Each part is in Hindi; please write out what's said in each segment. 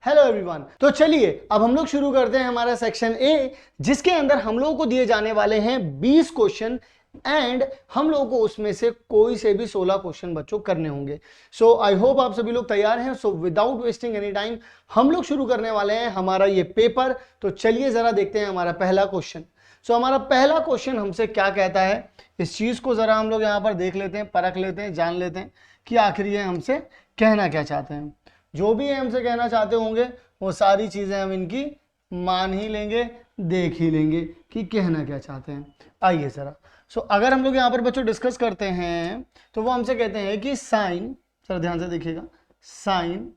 Hello everyone. तो चलिए अब हम लोग शुरू करते हैं हमारा सेक्शन ए, जिसके अंदर हम लोगों को दिए जाने वाले हैं 20 क्वेश्चन एंड हम लोगों को उसमें से कोई से भी 16 क्वेश्चन बच्चों करने होंगे। सो आई होप आप सभी लोग तैयार हैं। So without wasting any time हम लोग शुरू करने वाले हैं हमारा ये पेपर। तो चलिए जरा देखते हैं हमारा पहला क्वेश्चन। सो हमारा पहला क्वेश्चन हमसे क्या कहता है, इस चीज को जरा हम लोग यहाँ पर देख लेते हैं, परख लेते हैं, जान लेते हैं कि आखिर ये हमसे कहना क्या चाहते हैं। जो भी हमसे कहना चाहते होंगे वो सारी चीजें हम इनकी मान ही लेंगे, देख ही लेंगे कि कहना क्या चाहते हैं। आइए जरा। सो अगर हम लोग यहाँ पर बच्चों डिस्कस करते हैं तो वो हमसे कहते हैं कि साइन, सर ध्यान से देखिएगा, साइन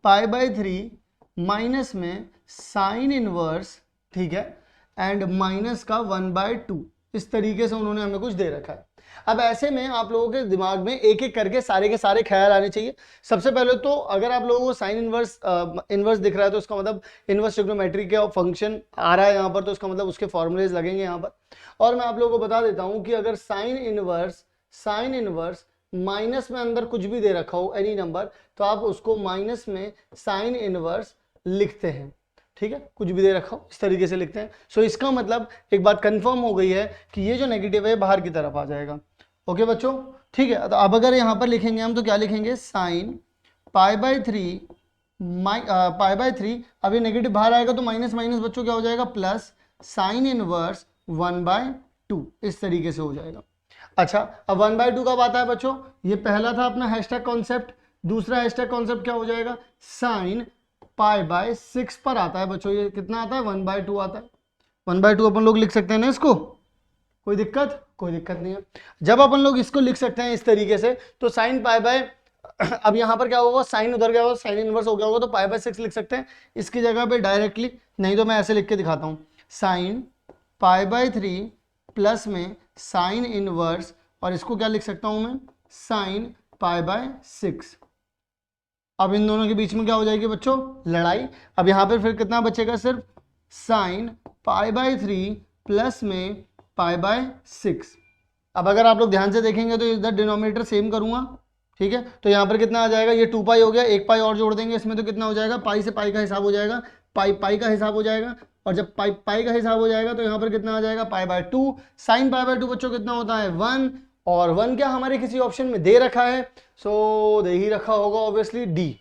π/3 माइनस में साइन इनवर्स, ठीक है, एंड माइनस का 1/2, इस तरीके से उन्होंने हमें कुछ दे रखा है। अब ऐसे में आप लोगों के दिमाग में एक एक करके सारे के सारे ख्याल आने चाहिए। सबसे पहले तो अगर आप लोगों को साइन इनवर्स दिख रहा है तो इसका मतलब इनवर्स ट्रिग्नोमेट्री के फंक्शन आ रहा है यहाँ पर, तो इसका मतलब उसके फॉर्मूलेज लगेंगे यहाँ पर। और मैं आप लोगों को बता देता हूँ कि अगर साइन इनवर्स माइनस में अंदर कुछ भी दे रखा हो एनी नंबर, तो आप उसको माइनस में साइन इनवर्स लिखते हैं, ठीक है, कुछ भी दे रखा हो इस तरीके से लिखते हैं। सो इसका मतलब एक बात कंफर्म हो गई है कि ये जो नेगेटिव है बाहर की तरफ आ जाएगा। ओके बच्चों, ठीक है। तो अब अगर यहाँ पर लिखेंगे हम तो क्या लिखेंगे, साइन π/3 अब ये नेगेटिव बाहर आएगा तो माइनस माइनस बच्चों क्या हो जाएगा, प्लस साइन इनवर्स 1/2, इस तरीके से हो जाएगा। अच्छा, अब 1/2 कब आता है बच्चों, ये पहला था अपना हैशटैग कॉन्सेप्ट। दूसरा हैशटैग कॉन्सेप्ट क्या हो जाएगा, साइन π/6 पर आता है बच्चों। ये कितना आता है, 1/2 आता है। 1/2 अपन लोग लिख सकते हैं ना इसको, कोई दिक्कत नहीं है। जब अपन लोग इसको लिख सकते हैं इस तरीके से तो साइन अब यहाँ पर क्या होगा, साइन उधर गया होगा, साइन इनवर्स हो गया होगा, तो π/6 लिख सकते हैं इसकी जगह पे डायरेक्टली। नहीं तो मैं ऐसे लिख के दिखाता हूँ, साइन π/3 प्लस में साइन इनवर्स, और इसको क्या लिख सकता हूँ मैं, साइन π/6। अब इन दोनों के बीच में क्या हो जाएगी बच्चों, लड़ाई। अब यहाँ पर फिर कितना बचेगा, सिर्फ साइन π/3 प्लस में π/6। अब अगर आप लोग ध्यान से देखेंगे तो इधर डिनोमिनेटर सेम करूंगा, ठीक है, तो यहाँ पर कितना आ जाएगा, ये 2 पाई हो गया, 1 पाई और जोड़ देंगे इसमें तो कितना हो जाएगा, पाई से पाई का हिसाब हो जाएगा, पाई का हिसाब हो जाएगा। और जब पाई का हिसाब हो जाएगा तो यहाँ पर कितना आ जाएगा, π/2। साइन π/2 बच्चों कितना होता है, 1, और 1 क्या हमारे किसी ऑप्शन में दे रखा है, सो दे ही रखा होगा obviously, D.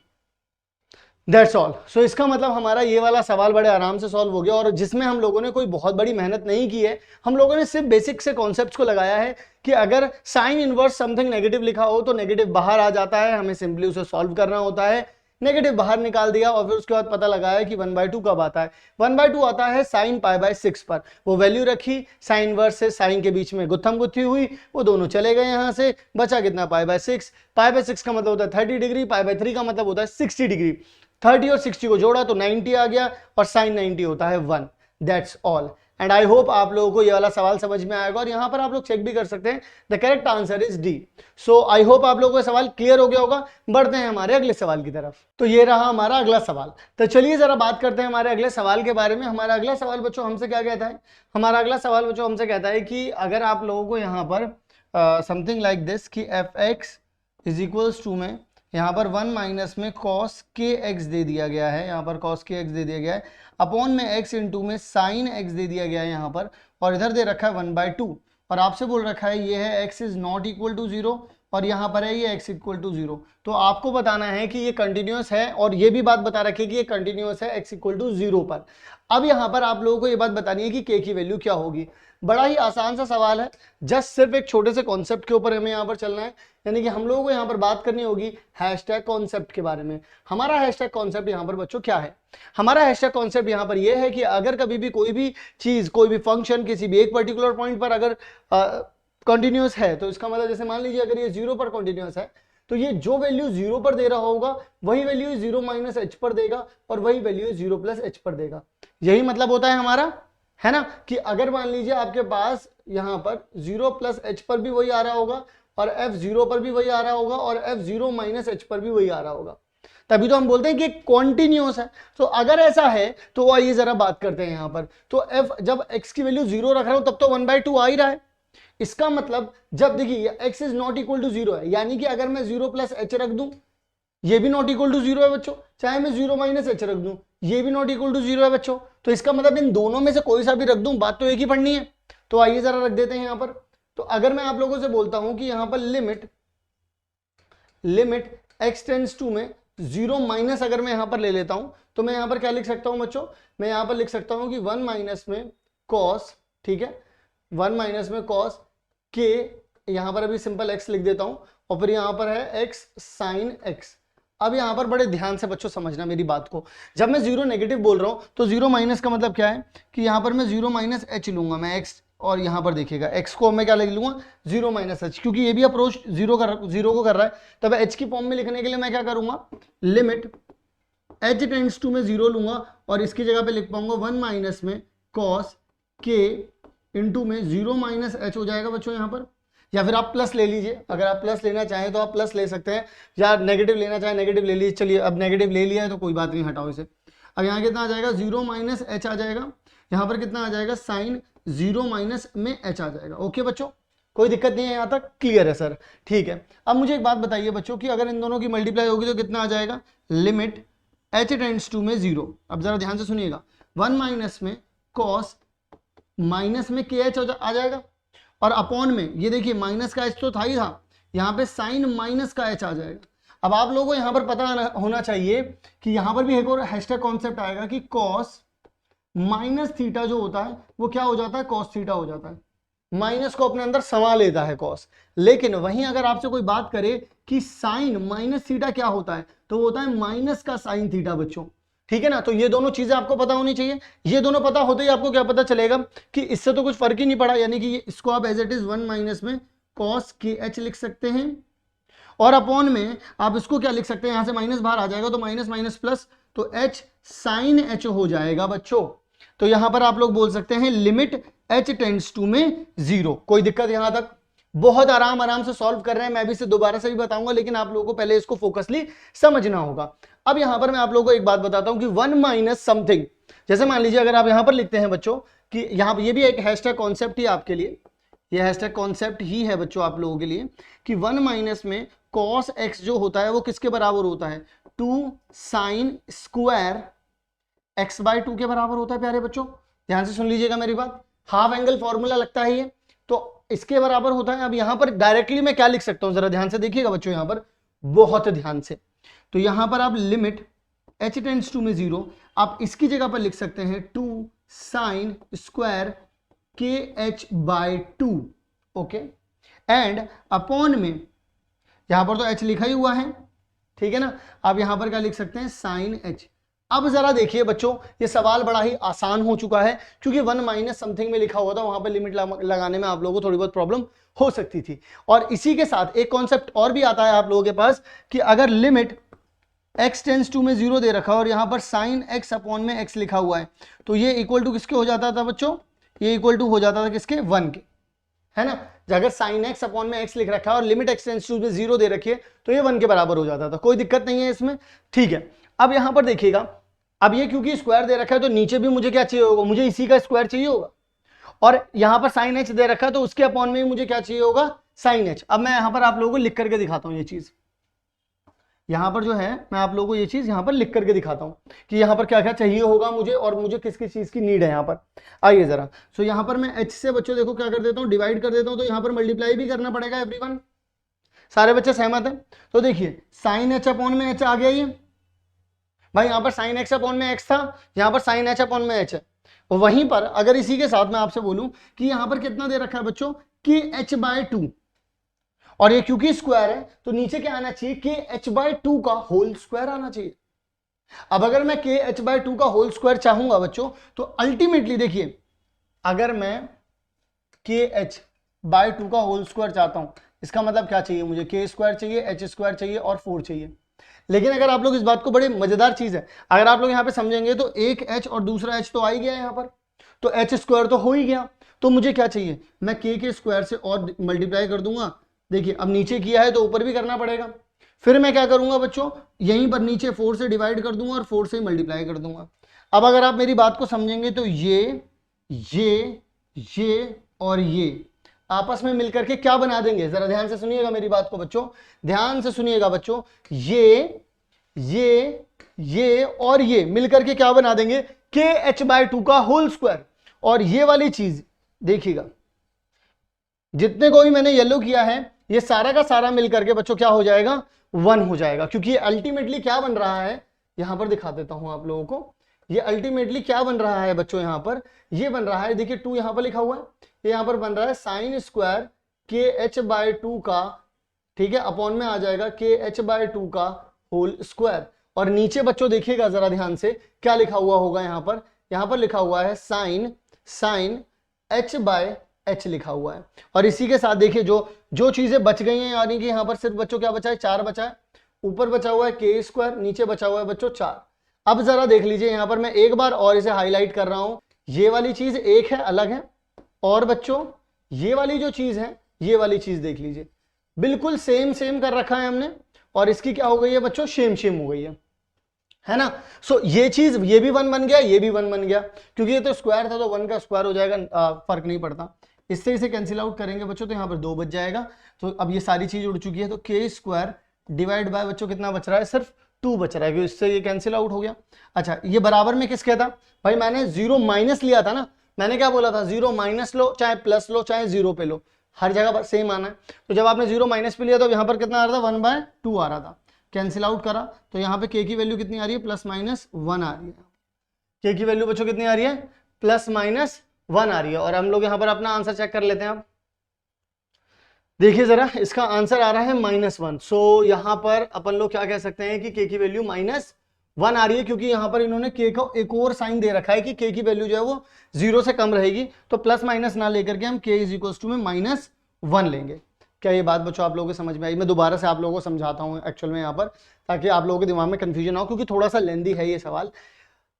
That's all. So इसका मतलब हमारा ये वाला सवाल बड़े आराम से सॉल्व हो गया, और जिसमें हम लोगों ने कोई बहुत बड़ी मेहनत नहीं की है। हम लोगों ने सिर्फ बेसिक से कॉन्सेप्ट्स को लगाया है कि अगर साइन इनवर्स समथिंग नेगेटिव लिखा हो तो नेगेटिव बाहर आ जाता है, हमें सिंपली उसे सॉल्व करना होता है। नेगेटिव बाहर निकाल दिया और फिर उसके बाद पता लगाया कि 1/2 कब आता है, 1/2 आता है साइन π/6 पर। वो वैल्यू रखी, साइन इनवर्स से साइन के बीच में गुत्थम गुत्थी हुई, वो दोनों चले गए, यहाँ से बचा कितना, π/6। π/6 का मतलब होता है 30 डिग्री, π/3 का मतलब होता है 60 डिग्री। 30 और 60 को जोड़ा तो 90 आ गया, और साइन 90 होता है 1। That's all. And I hope आप लोगों को ये वाला सवाल समझ में आएगा, और यहां पर आप लोग चेक भी कर सकते हैं, the correct answer is D. So I hope आप लोगों को सवाल क्लियर हो गया होगा। बढ़ते हैं हमारे अगले सवाल की तरफ। तो ये रहा हमारा अगला सवाल। तो चलिए जरा बात करते हैं हमारे अगले सवाल के बारे में। हमारा अगला सवाल बच्चों हमसे क्या कहता है, हमारा अगला सवाल बच्चों हमसे कहता है कि अगर आप लोगों को यहाँ पर समथिंग लाइक दिस कि f(x) इज इक्वल्स टू में यहाँ पर 1 माइनस में cos kx दे दिया गया है, यहाँ पर cos kx दे दिया गया है, अपॉन में x इंटू में sin x दे दिया गया है यहाँ पर, और इधर दे रखा है 1/2, और आपसे बोल रखा है ये है x is not equal to 0, और यहाँ पर है ये x इक्वल टू 0। तो आपको बताना है कि ये कंटिन्यूअस है, और ये भी बात बता रखी है कि ये कंटिन्यूअस है x इक्वल टू 0 पर। अब यहाँ पर आप लोगों को ये बात बतानी है कि k की वैल्यू क्या होगी। बड़ा ही आसान सा सवाल है, जस्ट सिर्फ एक छोटे से कॉन्सेप्ट के ऊपर हमें यहाँ पर चलना है, यानी कि हम लोगों को यहाँ पर बात करनी होगी हैशटैग कॉन्सेप्ट के बारे में। हमारा हैशटैग कॉन्सेप्ट यहाँ पर बच्चों क्या है, हमारा हैशटैग कॉन्सेप्ट यहाँ पर यह है कि अगर कभी भी कोई भी चीज, कोई भी फंक्शन किसी भी एक पर्टिकुलर पॉइंट पर अगर कंटिन्यूअस है, तो इसका मतलब जैसे मान लीजिए अगर ये 0 पर कंटिन्यूअस है, तो ये जो वैल्यू 0 पर दे रहा होगा वही वैल्यू 0 माइनस h पर देगा, और वही वैल्यू 0 प्लस h पर देगा। यही मतलब होता है हमारा, है ना, कि अगर मान लीजिए आपके पास यहाँ पर 0 प्लस h पर भी वही आ रहा होगा, और f0 पर भी वही आ रहा होगा, और f0 माइनस h पर भी वही आ रहा होगा, तभी तो हम बोलते हैं कि कॉन्टिन्यूअस है। तो अगर ऐसा है तो आइए जरा बात करते हैं यहाँ पर। तो f जब x की वैल्यू 0 रख रहा हूं तब तो 1/2 आ ही रहा है। इसका मतलब जब देखिए x is not equal to 0 है, यानी कि अगर मैं 0 प्लस h रख दूं ये भी नॉट इक्वल टू जीरो है बच्चों, चाहे मैं जीरो माइनस एच रख दूं, ये भी नॉट इक्वल टू जीरो है बच्चों। तो इसका मतलब इन दोनों में से कोई सा भी रख दूं, बात तो एक ही पढ़नी है। तो आइए जरा रख देते हैं यहां पर। तो अगर मैं आप लोगों से बोलता हूं कि यहां पर लिमिट x टेंड्स टू में जीरो माइनस अगर मैं यहां पर ले लेता हूं, तो मैं यहां पर क्या लिख सकता हूं बच्चों, मैं यहां पर लिख सकता हूं कि 1 माइनस में कॉस, ठीक है, 1 माइनस में कॉस के, यहां पर अभी सिंपल x लिख देता हूं, और फिर यहां पर है x साइन x। अब यहां पर बड़े ध्यान से बच्चों समझना मेरी बात को, जब मैं जीरो नेगेटिव बोल रहा हूं तो जीरो माइनस का मतलब क्या है कि यहां पर मैं जीरो माइनस एच लूंगा मैं x, और यहां पर देखिएगा x को मैं क्या लिख लूंगा, जीरो माइनस एच, क्योंकि ये भी अप्रोच जीरो को कर रहा है। तब h की फॉर्म में लिखने के लिए मैं क्या करूंगा, लिमिट h टेंड्स टू में जीरो लूंगा, और इसकी जगह पे लिख पाऊंगा 1 माइनस में कॉस के इंटू में जीरो माइनस एच हो जाएगा बच्चों यहाँ पर। या फिर आप प्लस ले लीजिए, अगर आप प्लस लेना चाहें तो आप प्लस ले सकते हैं, या नेगेटिव लेना चाहें नेगेटिव ले लीजिए। चलिए अब नेगेटिव ले लिया है तो कोई बात नहीं, हटाओ इसे। अब यहाँ कितना आ जाएगा, जीरो माइनस एच आ जाएगा, यहाँ पर कितना आ जाएगा, साइन जीरो माइनस में एच आ जाएगा। ओके बच्चों, कोई दिक्कत नहीं है, यहाँ तक क्लियर है सर, ठीक है। अब मुझे एक बात बताइए बच्चों कि अगर इन दोनों की मल्टीप्लाई होगी तो कितना आ जाएगा, लिमिट h टेंड्स टू में जीरो। अब जरा ध्यान से सुनिएगा, 1 माइनस में कॉस माइनस में के एच आ जाएगा, और अपॉन में ये देखिए माइनस का एच तो था ही था, यहाँ पे साइन माइनस का एच आ जाएगा। अब आप लोगों को यहाँ पर पता होना चाहिए कि यहाँ पर भी एक और हैशटैग कॉन्सेप्ट आएगा कि कॉस माइनस थीटा जो होता है वो क्या हो जाता है, कॉस थीटा हो जाता है। माइनस को अपने अंदर समा लेता है कॉस। लेकिन वहीं अगर आपसे कोई बात करे कि साइन माइनस थीटा क्या होता है, तो वो होता है माइनस का साइन थीटा बच्चों, ठीक है ना। तो ये दोनों चीजें आपको पता होनी चाहिए। ये दोनों पता होते ही आपको क्या पता चलेगा कि इससे तो कुछ फर्क ही नहीं पड़ा, यानी कि इसको आप एज इट इज 1 माइनस में कॉस के एच लिख सकते हैं, और अपॉन में आप इसको क्या लिख सकते हैं, यहां से माइनस बाहर आ जाएगा तो माइनस माइनस प्लस, तो एच साइन एच हो जाएगा बच्चों। तो यहां पर आप लोग बोल सकते हैं लिमिट h टेंड्स टू में जीरो। कोई दिक्कत यहां तक, बहुत आराम से सॉल्व कर रहे हैं, मैं भी इसे दोबारा से भी बताऊंगा, लेकिन आप लोगों को पहले इसको फोकसली समझना होगा। अब यहां पर मैं आप लोगों को एक बात बताता हूं कि 1 माइनस समथिंग, जैसे मान लीजिए अगर आप यहां पर लिखते हैं बच्चों कि यहां पर ये भी एक हैशटैग कॉन्सेप्ट ही आपके लिए, ये हैशटैग कॉन्सेप्ट ही है बच्चों आप लोगों के लिए, कि 1 माइनस में कॉस एक्स जो होता है वो किसके बराबर होता है, 2 साइन स्क्वायर एक्स बाय 2 के बराबर होता है। प्यारे बच्चों ध्यान से सुन लीजिएगा मेरी बात, हाफ एंगल फॉर्मूला लगता है ये, तो इसके बराबर होता है। अब यहां पर डायरेक्टली मैं क्या लिख सकता हूं, जरा ध्यान से देखिएगा बच्चों, यहां पर बहुत ध्यान से। तो यहां पर आप लिमिट h टेंड्स टू में जीरो, आप इसकी जगह पर लिख सकते हैं 2 साइन स्क्वायर के h by 2, okay, and upon में यहां पर तो h लिखा ही हुआ है, ठीक है ना। आप यहां पर क्या लिख सकते हैं, साइन h। अब जरा देखिए बच्चों, ये सवाल बड़ा ही आसान हो चुका है, क्योंकि 1 माइनस समथिंग में लिखा हुआ था, वहां पर लिमिट लगाने में आप लोगों को थोड़ी बहुत प्रॉब्लम हो सकती थी। और इसी के साथ एक कॉन्सेप्ट और भी आता है आप लोगों के पास कि अगर लिमिट x टेंड्स टू में जीरो दे रखा है और यहां पर साइन x अपॉन में x लिखा हुआ है, तो ये इक्वल टू किसके हो जाता था बच्चों, ये इक्वल टू हो जाता था किसके, 1 के, है ना। अगर साइन x अपॉन में x लिख रखा है और लिमिट x टेंड्स टू में जीरो दे रखी है तो ये 1 के बराबर हो जाता था, कोई दिक्कत नहीं है इसमें, ठीक है। अब यहां पर देखिएगा, अब ये क्योंकि स्क्वायर दे रखा है तो नीचे भी मुझे क्या चाहिए होगा, मुझे इसी का स्क्वायर चाहिए होगा, और यहां पर साइन h दे रखा है तो उसके अपॉन में मुझे क्या चाहिए होगा, साइन h। अब मैं यहां पर आप लोगों को लिख करके दिखाता हूं ये चीज, यहां पर जो है मैं आप लोगों को ये चीज यहां पर लिख करके दिखाता हूं कि यहां पर क्या क्या चाहिए होगा मुझे, और मुझे किस किस चीज की नीड है यहां पर। आइए जरा, सो यहां पर मैं h से बच्चों देखो क्या कर देता हूं, डिवाइड कर देता हूं, तो यहां पर मल्टीप्लाई भी करना पड़ेगा एवरीवन, सारे बच्चे सहमत हैं। तो देखिए साइन h अपॉन में h आ गया, ये भाई यहाँ पर साइन x अपॉन में x था, यहाँ पर साइन h अपॉन में h है। वहीं पर अगर इसी के साथ मैं आपसे बोलूं कि यहाँ पर कितना दे रखा है बच्चों, कि h बाय 2, और ये क्योंकि स्क्वायर है तो नीचे क्या आना चाहिए, कि h बाय 2 का होल स्क्वायर आना चाहिए। अब अगर मैं के h बाय 2 का होल स्क्वायर चाहूंगा बच्चों, तो अल्टीमेटली देखिए, अगर मैं के h बाय 2 का होल स्क्वायर चाहता हूं, इसका मतलब क्या चाहिए मुझे, के स्क्वायर चाहिए, h स्क्वायर चाहिए और 4 चाहिए। लेकिन अगर आप लोग इस बात को, बड़े मजेदार चीज है, अगर आप लोग यहाँ पे समझेंगे तो एक h और दूसरा h तो आ ही गया यहाँ पर, तो h स्क्वायर तो हो ही गया, तो मुझे क्या चाहिए, मैं के स्क्वायर से और मल्टीप्लाई कर दूंगा। देखिए अब नीचे किया है तो ऊपर भी करना पड़ेगा, फिर मैं क्या करूंगा बच्चों, यहीं पर नीचे 4 से डिवाइड कर दूंगा और 4 से मल्टीप्लाई कर दूंगा। अब अगर आप मेरी बात को समझेंगे तो ये और ये आपस में मिलकर के क्या बना देंगे, जरा ध्यान से सुनिएगा मेरी बात को बच्चों, ध्यान से सुनिएगा बच्चों, ये ये और ये मिलकर के क्या बना देंगे, KH/2 का होल स्क्वायर। और ये वाली चीज देखिएगा, जितने को भी मैंने येलो किया है ये सारा का सारा मिलकर के बच्चों क्या हो जाएगा, 1 हो जाएगा। क्योंकि ये अल्टीमेटली क्या बन रहा है, यहां पर दिखा देता हूं आप लोगों को, ये अल्टीमेटली क्या बन रहा है बच्चों, यहां पर ये बन रहा है, देखिए 2 यहां पर लिखा हुआ है, ये यहां पर बन रहा है साइन स्क्वायर KH/2 का, ठीक है, अपॉन में आ जाएगा KH/2 का होल स्क्वायर। और नीचे बच्चों देखिएगा जरा ध्यान से, क्या लिखा हुआ होगा यहां पर लिखा हुआ है साइन H/H लिखा हुआ है। और इसी के साथ देखिए जो चीजें बच गई हैं, यानी कि यहां पर सिर्फ बच्चों क्या बचा है, 4 बचा है, ऊपर बचा हुआ है K², नीचे बचा हुआ है बच्चों 4। अब जरा देख लीजिए यहां पर मैं एक बार और इसे हाईलाइट कर रहा हूं, ये वाली चीज एक है, अलग है, और बच्चों ये वाली जो चीज है, ये वाली चीज देख लीजिए, बिल्कुल सेम कर रखा है हमने, और इसकी क्या हो गई है बच्चों, सेम हो गई है ना। सो ये चीज, ये भी 1 बन गया, ये भी 1 बन गया, क्योंकि ये तो स्क्वायर था तो 1 का स्क्वायर हो जाएगा, फर्क नहीं पड़ता। इससे इसे कैंसिल आउट करेंगे बच्चों तो यहाँ पर 2 बच जाएगा। तो अब ये सारी चीज उड़ चुकी है, तो K² डिवाइड बाय बच्चों कितना बच रहा है, सिर्फ 2 बच रहा है, क्योंकि इससे ये कैंसिल आउट हो गया। अच्छा, ये बराबर में किसके था भाई, मैंने 0 माइनस लिया था ना, मैंने क्या बोला था, 0 माइनस लो, चाहे प्लस लो, चाहे 0 पे लो, हर जगह सेम आना है। तो जब आपने 0 माइनस पे लिया तो यहाँ पर कितना आ रहा था, 1/2 आ रहा था, कैंसिल आउट करा तो यहाँ पे K की वैल्यू कितनी आ रही है, +-1 आ रही है। K की वैल्यू बच्चों कितनी आ रही है, +-1 आ रही है। और हम लोग यहाँ पर अपना आंसर चेक कर लेते हैं। अब देखिए जरा, इसका आंसर आ रहा है -1। सो यहाँ पर अपन लोग क्या कह सकते हैं कि K की वैल्यू -1 आ रही है, क्योंकि यहाँ पर इन्होंने K को एक और साइन दे रखा है कि K की वैल्यू जो है वो 0 से कम रहेगी, तो प्लस माइनस ना लेकर के हम K में -1 लेंगे। क्या ये बात बच्चों आप लोगों को समझ में आई? मैं दोबारा से आप लोगों को समझाता हूँ एक्चुअल में यहाँ पर, ताकि आप लोगों के दिमाग में कंफ्यूजन ना हो, क्योंकि थोड़ा सा लेंदी है ये सवाल।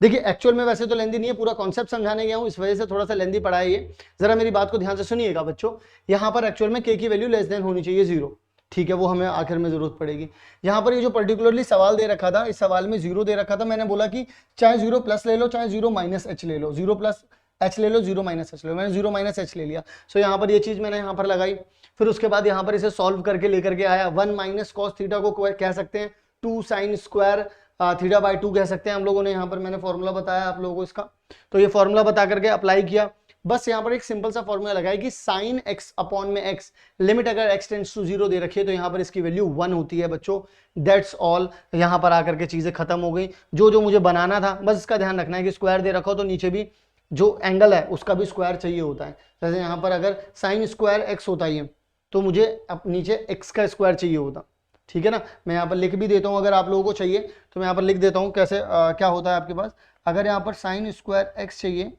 देखिए एक्चुअल में वैसे तो लेंदी नहीं है, पूरा कॉन्सेप्ट समझाने गया हूँ, इस वजह से थोड़ा सा लेंदी पड़ा है ये। जरा मेरी बात को ध्यान से सुनिएगा बच्चों, यहाँ पर एक्चुअल में K की वैल्यू लेस देन होनी चाहिए 0, ठीक है, वो हमें आखिर में जरूरत पड़ेगी। यहाँ पर ये जो पर्टिकुलरली सवाल दे रखा था, इस सवाल में 0 दे रखा था, मैंने बोला कि चाहे 0 प्लस ले लो, चाहे 0 माइनस h ले लो, 0 प्लस h ले लो, 0 माइनस h ले लो, मैंने 0 माइनस h ले लिया। सो यहाँ पर ये चीज मैंने यहाँ पर लगाई, फिर उसके बाद यहाँ पर इसे सॉल्व करके लेकर के आया। 1 माइनस कॉस थीटा को कह सकते हैं 2 साइन स्क्वायर θ/2 कह सकते हैं हम लोगों ने। यहाँ पर मैंने फॉर्मूला बताया आप लोगों को इसका, तो ये फॉर्मूला बता करके अप्लाई किया। बस यहाँ पर एक सिंपल सा फॉर्मूला लगाया कि साइन x अपॉन में x, लिमिट अगर x टेंड्स टू 0 दे रखी है तो यहाँ पर इसकी वैल्यू 1 होती है बच्चों। दैट्स ऑल, यहाँ पर आकर के चीजें खत्म हो गई। जो मुझे बनाना था, बस इसका ध्यान रखना है कि स्क्वायर दे रखा हो तो नीचे भी जो एंगल है उसका भी स्क्वायर चाहिए होता है। जैसे यहाँ पर अगर साइन स्क्वायर x होता ही है तो मुझे अब नीचे x का स्क्वायर चाहिए होता, ठीक है ना। मैं यहाँ पर लिख भी देता हूँ, अगर आप लोगों को चाहिए तो मैं यहाँ पर लिख देता हूँ कैसे क्या होता है आपके पास। अगर यहाँ पर साइन स्क्वायर x चाहिए,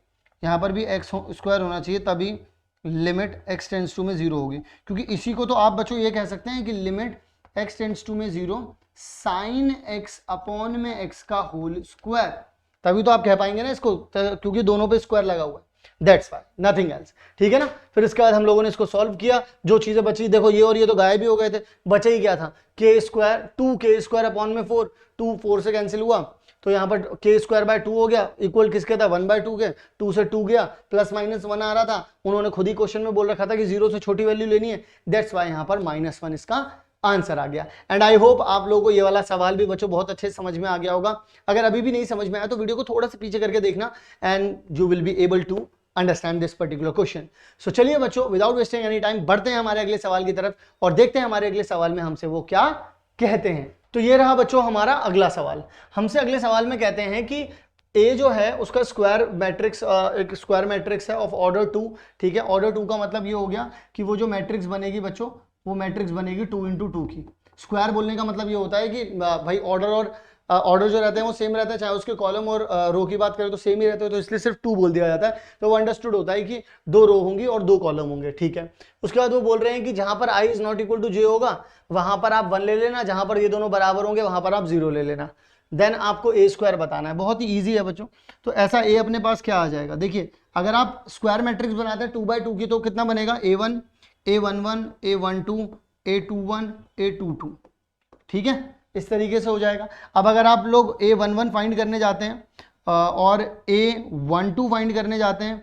यहाँ पर भी x स्क्वायर होना चाहिए, तभी लिमिट x टेंड्स टू में 0 होगी। क्योंकि इसी को तो आप बच्चों ये कह सकते हैं कि लिमिट x टेंड्स टू में 0 साइन x अपॉन में x का होल स्क्वायर, तभी तो आप कह पाएंगे ना इसको, क्योंकि दोनों पे स्क्वायर लगा हुआ है। दैट्स व्हाई, नथिंग एल्स, ठीक है ना। फिर इसके बाद हम लोगों ने इसको सॉल्व किया, जो चीजें बची, देखो ये और ये तो गायब भी हो गए थे, बचे ही क्या था, k² अपॉन में 4, 2 4 से कैंसिल हुआ, तो यहाँ पर k²/2 हो गया, इक्वल किसके था, 1/2 के, 2 से 2 गया, +-1 आ रहा था, उन्होंने खुद ही क्वेश्चन में बोल रखा था कि 0 से छोटी वैल्यू लेनी है। दैट्स वाई यहाँ पर -1 इसका आंसर आ गया। एंड आई होप आप लोगों को ये वाला सवाल भी बच्चों बहुत अच्छे से समझ में आ गया होगा। अगर अभी भी नहीं समझ में आया तो वीडियो को थोड़ा सा पीछे करके देखना, and you will be able to understand this particular question. So चलिए बच्चों, विदाउट वेस्टिंग एनी टाइम बढ़ते हैं हमारे अगले सवाल की तरफ और देखते हैं हमारे अगले सवाल में हमसे वो क्या कहते हैं। तो ये रहा बच्चों हमारा अगला सवाल। हमसे अगले सवाल में कहते हैं कि ए जो है उसका स्क्वायर मैट्रिक्स, एक स्क्वायर मैट्रिक्स है ऑफ ऑर्डर 2, ठीक है। ऑर्डर 2 का मतलब ये हो गया कि वो जो मैट्रिक्स बनेगी बच्चों, वो मैट्रिक्स बनेगी 2 × 2 की। स्क्वायर बोलने का मतलब ये होता है कि भाई ऑर्डर जो रहते हैं वो सेम रहता है, चाहे उसके कॉलम और रो की बात करें तो सेम ही रहते हैं, तो इसलिए सिर्फ 2 बोल दिया जाता है। तो वो अंडरस्टूड होता है कि 2 रो होंगी और 2 कॉलम होंगे, ठीक है। उसके बाद वो बोल रहे हैं कि जहां पर i is not equal to j होगा वहां पर आप 1 ले लेना, जहां पर ये दोनों बराबर होंगे वहां पर आप 0 ले लेना। देन आपको a² बताना है। बहुत ही ईजी है बच्चों। तो ऐसा a अपने पास क्या आ जाएगा, देखिए अगर आप स्क्वायर मैट्रिक्स बनाते हैं 2/2 की, तो कितना बनेगा, a1 a11 a12 a21 a22, ठीक है, इस तरीके से हो जाएगा। अब अगर आप लोग a11 फाइंड करने जाते हैं और a12 फाइंड करने जाते हैं,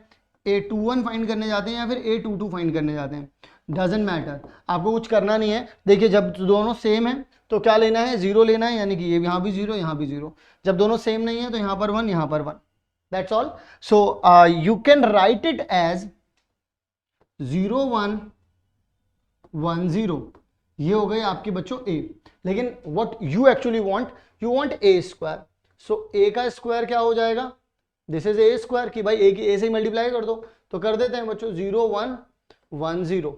a21 फाइंड करने जाते हैं या फिर a22 फाइंड करने जाते हैं, डजेंट मैटर, आपको कुछ करना नहीं है। देखिए जब दोनों सेम है तो क्या लेना है, जीरो लेना है, यानी कि ये यहाँ भी जीरो यहाँ भी जीरो। जब दोनों सेम नहीं है तो यहाँ पर वन यहाँ पर one, that's all. So you can write it as 0 1 1 0, ये हो गई आपकी बच्चों a। लेकिन what you actually want, you want a square. So a का स्क्वायर क्या हो जाएगा, दिस इज a स्क्वायर, कि भाई a की a से मल्टीप्लाई कर दो, तो कर देते हैं बच्चों 0 1 1 0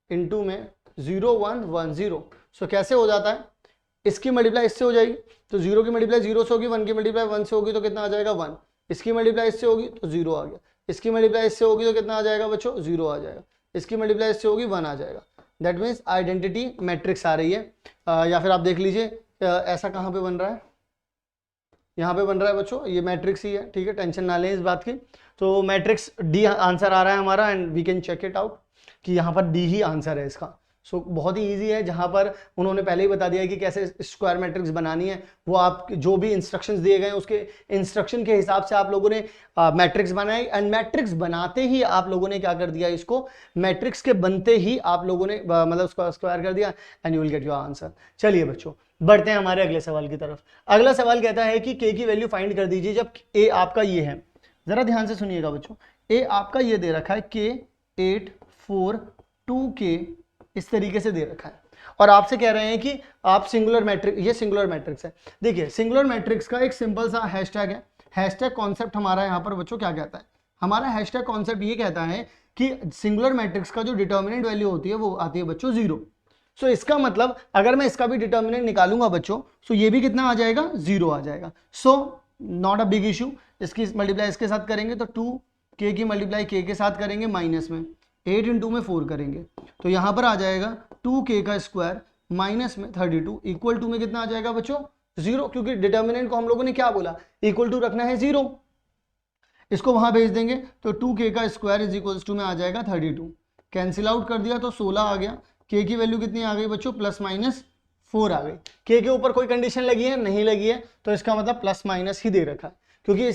इंटू में 0 1 1 0। सो कैसे हो जाता है, इसकी मल्टीप्लाई इससे हो जाएगी तो 0 की मल्टीप्लाई 0 से होगी, 1 की मल्टीप्लाई 1 से होगी तो कितना आ जाएगा 1, इसकी मल्टीप्लाई इससे होगी तो 0 आ गया, इसकी मल्टीप्लाई इससे होगी तो कितना आ जाएगा बच्चों 0 आ जाएगा, इसकी मल्टीप्लाई इससे होगी 1 आ जाएगा। दैट मीन्स आइडेंटिटी मैट्रिक्स आ रही है। या फिर आप देख लीजिए ऐसा कहाँ पे बन रहा है, यहाँ पे बन रहा है बच्चों, ये मैट्रिक्स ही है, ठीक है, टेंशन ना लें इस बात की। तो मैट्रिक्स डी आंसर आ रहा है हमारा, and we can check it out कि यहाँ पर डी ही आंसर है इसका। सो बहुत ही इजी है, जहाँ पर उन्होंने पहले ही बता दिया है कि कैसे स्क्वायर मैट्रिक्स बनानी है, वो आप जो भी इंस्ट्रक्शंस दिए गए उसके इंस्ट्रक्शन के हिसाब से आप लोगों ने मैट्रिक्स बनाई, एंड मैट्रिक्स बनाते ही आप लोगों ने क्या कर दिया, इसको मैट्रिक्स के बनते ही आप लोगों ने मतलब उसको स्क्वायर कर दिया, and you will get your answer. चलिए बच्चों बढ़ते हैं हमारे अगले सवाल की तरफ। अगला सवाल कहता है कि k की वैल्यू फाइंड कर दीजिए जब a आपका ये है। जरा ध्यान से सुनिएगा बच्चों, a आपका ये दे रखा है k 8 4 2k, इस तरीके से दे रखा है, और आपसे कह रहे हैं कि आप सिंगुलर मैट्रिक्स, ये सिंगुलर मैट्रिक्स है। देखिए सिंगुलर मैट्रिक्स का एक सिंपल सा हैशटैग है। हैशटैग कॉन्सेप्ट हमारा यहाँ पर बच्चों क्या कहता है, हमारा हैशटैग कॉन्सेप्ट ये कहता है कि सिंगुलर मैट्रिक्स का जो डिटर्मिनेंट वैल्यू होती है वो आती है बच्चों 0। सो इसका मतलब अगर मैं इसका भी डिटर्मिनेंट निकालूंगा बच्चों, सो ये भी कितना आ जाएगा 0 आ जाएगा। So not a big issue, इसकी मल्टीप्लाई इसके साथ करेंगे तो 2k की मल्टीप्लाई k के साथ करेंगे, माइनस में 8 इंटू में 4 करेंगे तो यहाँ पर आ जाएगा 2k का स्क्वायर माइनस में 32 इक्वल टू में कितना आ जाएगा बच्चों 0, क्योंकि डिटर्मिनेंट को हम लोगों ने क्या बोला, इक्वल टू रखना है 0। इसको वहां भेज देंगे तो 2k का स्क्वायर इज इक्वल टू में आ जाएगा 32, कैंसिल आउट कर दिया तो 16 आ गया। k की वैल्यू कितनी आ गई बच्चों, प्लस माइनस 4 आ गई। k के ऊपर कोई कंडीशन लगी है, नहीं लगी है, तो इसका मतलब प्लस माइनस ही दे रखा है, क्योंकि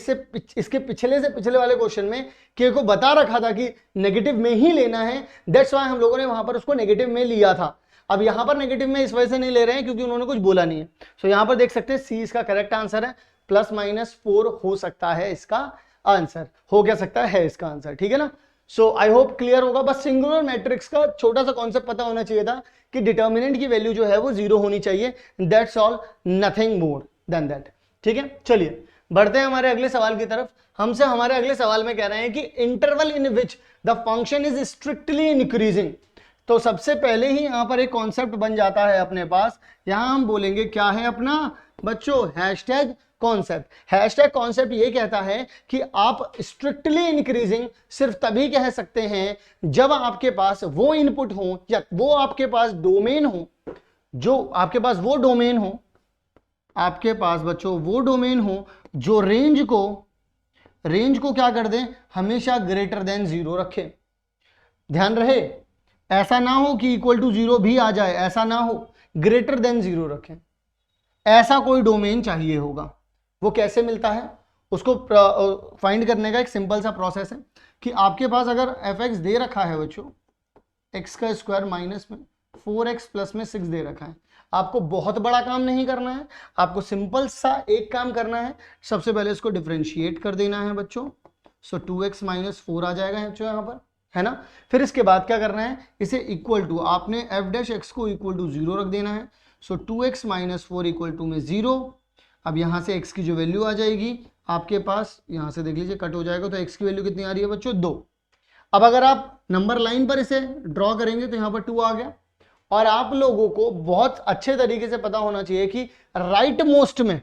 इसके पिछले से पिछले वाले क्वेश्चन में k को बता रखा था कि नेगेटिव में ही लेना है, दैट्स व्हाई हम लोगों ने वहां पर उसको नेगेटिव में लिया था। अब यहां पर नेगेटिव में इस वजह से नहीं ले रहे हैं क्योंकि उन्होंने कुछ बोला नहीं है। सो यहां पर देख सकते हैं सी इसका करेक्ट आंसर है, प्लस माइनस 4 हो सकता है इसका आंसर, हो क्या सकता है इसका आंसर, ठीक है ना। सो आई होप क्लियर होगा। बस सिंगुलर मैट्रिक्स का छोटा सा कॉन्सेप्ट पता होना चाहिए था कि डिटर्मिनेंट की वैल्यू जो है वो 0 होनी चाहिए, that's all, nothing more than that, ठीक है। चलिए बढ़ते हैं हमारे अगले सवाल की तरफ। हमसे हमारे अगले सवाल में कह रहे हैं कि interval in which the function is strictly increasing. तो सबसे पहले ही यहां पर एक कॉन्सेप्ट बन जाता है अपने पास, यहां हम बोलेंगे क्या है अपना बच्चों, हैशटैग कॉन्सेप्ट। हैशटैग कॉन्सेप्ट ये कहता है कि आप स्ट्रिक्टली इंक्रीजिंग सिर्फ तभी कह सकते हैं जब आपके पास वो इनपुट हो या वो आपके पास डोमेन हो, जो आपके पास वो डोमेन हो, आपके पास बच्चों वो डोमेन हो जो रेंज को क्या कर दें, हमेशा ग्रेटर देन 0 रखे। ध्यान रहे, ऐसा ना हो कि इक्वल टू 0 भी आ जाए, ऐसा ना हो, ग्रेटर देन 0 रखें, ऐसा कोई डोमेन चाहिए होगा। वो कैसे मिलता है, उसको फाइंड करने का एक सिंपल सा प्रोसेस है कि आपके पास अगर fx दे रखा है बच्चों, x का स्क्वायर माइनस में 4x प्लस में 6 दे रखा है, आपको बहुत बड़ा काम नहीं करना है, आपको सिंपल सा एक काम करना है, सबसे पहले इसको डिफरेंशिएट कर देना है बच्चों। सो 2x माइनस 4 आ जाएगा बच्चों यहाँ पर, है ना। फिर इसके बाद क्या करना है, इसे इक्वल टू आपने f डैश x को इक्वल टू 0 रख देना है। सो 2x माइनस 4 इक्वल टू में 0। अब यहाँ से x की जो वैल्यू आ जाएगी आपके पास, यहाँ से देख लीजिए कट हो जाएगा, तो x की वैल्यू कितनी आ रही है बच्चों 2। अब अगर आप नंबर लाइन पर इसे ड्रॉ करेंगे तो यहाँ पर 2 आ गया। और आप लोगों को बहुत अच्छे तरीके से पता होना चाहिए कि राइट मोस्ट में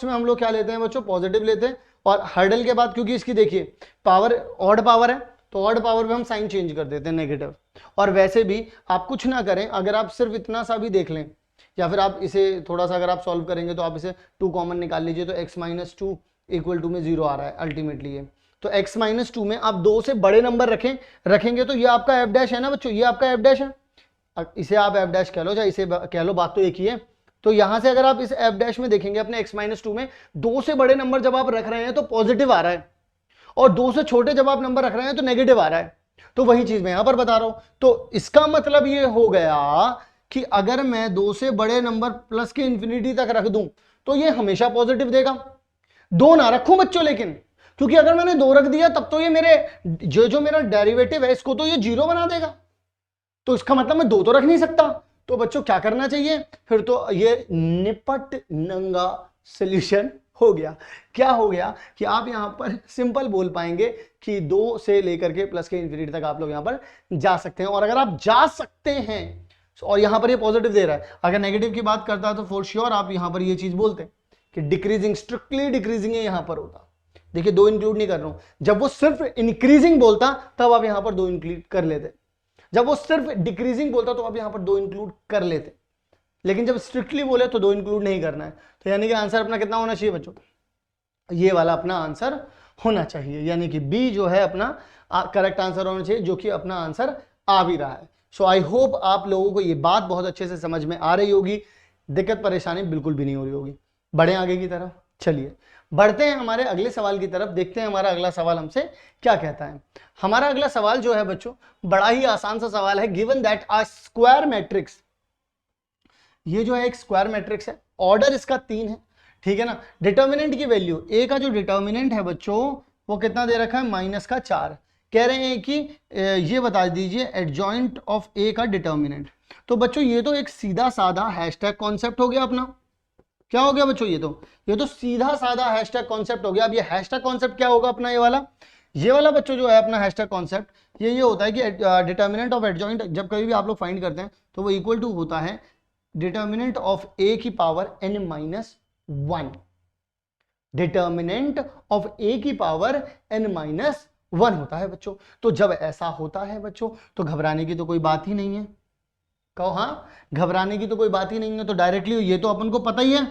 हम लोग क्या लेते हैं बच्चों, पॉजिटिव लेते हैं। और हर्डल के बाद क्योंकि इसकी देखिए पावर ऑड पावर है, तो ऑड पावर पे हम साइन चेंज कर देते हैं नेगेटिव। और वैसे भी आप कुछ ना करें, अगर आप सिर्फ इतना सा भी देख लें, या फिर आप इसे थोड़ा सा अगर आप सॉल्व करेंगे तो आप इसे 2 कॉमन निकाल लीजिए, तो x माइनस 2 इक्वल टू में 0 आ रहा है अल्टीमेटली ये। तो x माइनस 2 में आप 2 से बड़े नंबर रखेंगे तो ये आपका f डैश है ना बच्चों, ये आपका f डैश है, इसे आप f डैश कह लो चाहे इसे कह लो, बात तो एक ही है। तो यहां से अगर आप इस f डैश में देखेंगे अपने x माइनस 2 में 2 से बड़े नंबर जब आप रख रहे हैं तो पॉजिटिव आ रहा है, और 2 से छोटे जब आप नंबर रख रहे हैं तो नेगेटिव आ रहा है। तो वही चीज मैं यहां पर बता रहा हूं। तो इसका मतलब ये हो गया कि अगर मैं 2 से बड़े नंबर प्लस के इंफिनिटी तक रख दूं तो ये हमेशा पॉजिटिव देगा। 2 ना रखूं बच्चों, लेकिन क्योंकि अगर मैंने 2 रख दिया तब तो ये मेरे जो मेरा डेरिवेटिव है इसको तो ये 0 बना देगा। तो इसका मतलब मैं 2 तो रख नहीं सकता। तो बच्चों क्या करना चाहिए फिर? तो ये निपट नंगा सॉल्यूशन हो गया। क्या हो गया कि आप यहां पर सिंपल बोल पाएंगे कि 2 से लेकर के प्लस के इंफिनिटी तक आप लोग यहां पर जा सकते हैं। और अगर आप जा सकते हैं और यहां पर ये पॉजिटिव दे रहा है, अगर नेगेटिव की बात करता है तो फॉर श्योर आप यहां पर ये चीज बोलते हैं कि डिक्रीजिंग, स्ट्रिक्टली डिक्रीजिंग यहां पर होता। देखिए 2 इंक्लूड नहीं कर रहा हूं। जब वो सिर्फ इंक्रीजिंग बोलता तब आप यहां पर 2 इंक्लूड कर लेते। जब वो सिर्फ डिक्रीजिंग बोलता तो आप यहां पर 2 इंक्लूड कर लेते। लेकिन जब स्ट्रिक्टली बोले तो 2 इंक्लूड नहीं करना है। तो यानी कि आंसर अपना कितना होना चाहिए बच्चों? ये वाला अपना आंसर होना चाहिए, यानी कि बी जो है अपना करेक्ट आंसर होना चाहिए, जो कि अपना आंसर आ भी रहा है। सो आई होप आप लोगों को ये बात बहुत अच्छे से समझ में आ रही होगी, दिक्कत परेशानी बिल्कुल भी नहीं हो रही होगी। बढ़े आगे की तरफ, चलिए बढ़ते हैं हमारे अगले सवाल की तरफ, देखते हैं हमारा अगला सवाल हमसे क्या कहता है। हमारा अगला सवाल जो है बच्चों बड़ा ही आसान सा सवाल है। Given that a square matrix, ये जो है एक स्क्वायर मैट्रिक्स है, ऑर्डर इसका 3 है, ठीक है ना। डिटर्मिनेंट की वैल्यू, ए का जो डिटर्मिनेंट है बच्चों वो कितना दे रखा है? -4। कह रहे हैं कि ये बता दीजिए एडजॉइंट ऑफ ए का डिटर्मिनेंट। तो बच्चों ये तो एक सीधा साधा हैशटैग कॉन्सेप्ट हो गया अपना। क्या हो गया बच्चों? ये तो सीधा साधा हैशटैग कॉन्सेप्ट हो गया। अब ये हैशटैग कॉन्सेप्ट क्या होगा अपना? ये वाला बच्चों जो है अपना हैशटैग कॉन्सेप्ट ये होता है कि डिटर्मिनेंट ऑफ एडजॉइंट जब कभी भी आप लोग फाइंड करते हैं तो वो इक्वल टू होता है डिटर्मिनेंट ऑफ ए की पावर n-1। डिटर्मिनेंट ऑफ ए की पावर n-1 होता है बच्चों। तो जब ऐसा होता है बच्चों तो घबराने की तो कोई बात ही नहीं है। कहो हाँ, घबराने की तो कोई बात ही नहीं है। तो डायरेक्टली ये तो अपन को पता ही है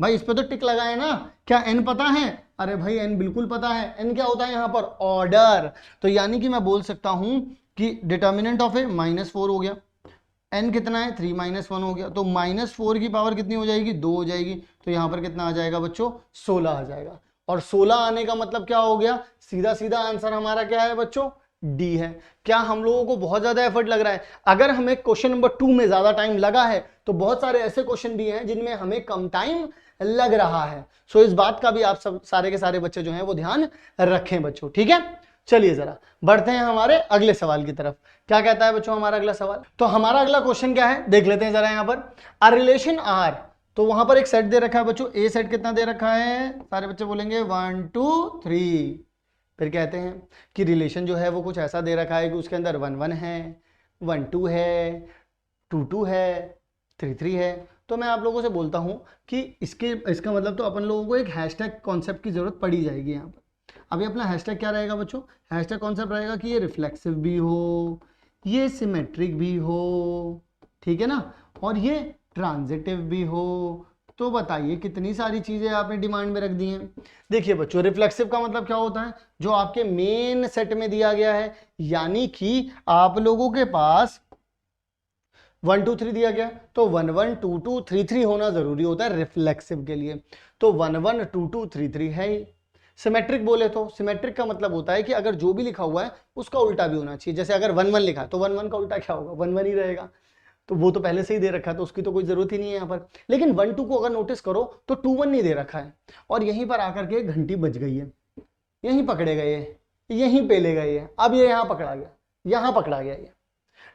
भाई, इस पे तो टिक लगाए ना। क्या n पता है? अरे भाई n बिल्कुल पता है। n क्या होता है यहाँ पर? ऑर्डर। तो यानी कि मैं बोल सकता हूं कि डिटर्मिनेंट ऑफ ए -4 हो गया, n कितना है? 3 -1 हो गया। तो -4 की पावर कितनी हो जाएगी? 2 हो जाएगी। तो यहां पर कितना आ जाएगा बच्चों? 16 आ जाएगा। और 16 आने का मतलब क्या हो गया? सीधा सीधा आंसर हमारा क्या है बच्चों? डी है। क्या हम लोगों को बहुत ज्यादा एफर्ट लग रहा है? अगर हमें क्वेश्चन नंबर 2 में ज्यादा टाइम लगा है तो बहुत सारे ऐसे क्वेश्चन भी हैं जिनमें हमें कम टाइम लग रहा है। सो इस बात का भी आप सब सारे के सारे बच्चे जो हैं वो ध्यान रखें बच्चों, ठीक है। चलिए जरा बढ़ते हैं हमारे अगले सवाल की तरफ। क्या कहता है बच्चों हमारा अगला सवाल? तो हमारा अगला क्वेश्चन क्या है देख लेते हैं जरा। यहां पर अ रिलेशन आर, तो वहां पर एक सेट दे रखा है बच्चों। ए सेट कितना दे रखा है? सारे बच्चे बोलेंगे 1 2 3। फिर कहते हैं कि रिलेशन जो है वो कुछ ऐसा दे रखा है कि उसके अंदर 1 1 है, 1 2 है, 2 2 है, 3 3 है। तो मैं आप लोगों से बोलता हूं कि इसका मतलब तो अपन लोगों को एक हैशटैग कॉन्सेप्ट की जरूरत पड़ी जाएगी यहाँ पर। अभी अपना हैशटैग क्या रहेगा बच्चों? हैशटैग कॉन्सेप्ट रहेगा कि ये रिफ्लेक्सिव भी हो, ये सिमेट्रिक भी हो, ठीक है ना, और ये ट्रांजिटिव भी हो। तो बताइए कितनी सारी चीजें आपने डिमांड में रख दी हैं। देखिए बच्चों रिफ्लेक्सिव का मतलब क्या होता है? जो आपके मेन सेट में दिया गया है, यानी कि आप लोगों के पास 1 2 3 दिया गया तो 1 1 2 2 3 3 होना जरूरी होता है रिफ्लेक्सिव के लिए। तो 1 1 2 2 3 3 है ही। सिमेट्रिक बोले तो सिमेट्रिक का मतलब होता है कि अगर जो भी लिखा हुआ है उसका उल्टा भी होना चाहिए। जैसे अगर 1 1 लिखा है तो 1 1 का उल्टा क्या होगा? 1 1 ही रहेगा। तो वो तो पहले से ही दे रखा है तो उसकी तो कोई जरूरत ही नहीं है यहाँ पर। लेकिन 1 2 को अगर नोटिस करो तो 2 1 नहीं दे रखा है, और यहीं पर आकर के घंटी बज गई है, यहीं पकड़े गए, यहीं पे ले गए। अब ये यहाँ पकड़ा गया, यहाँ पकड़ा गया ये,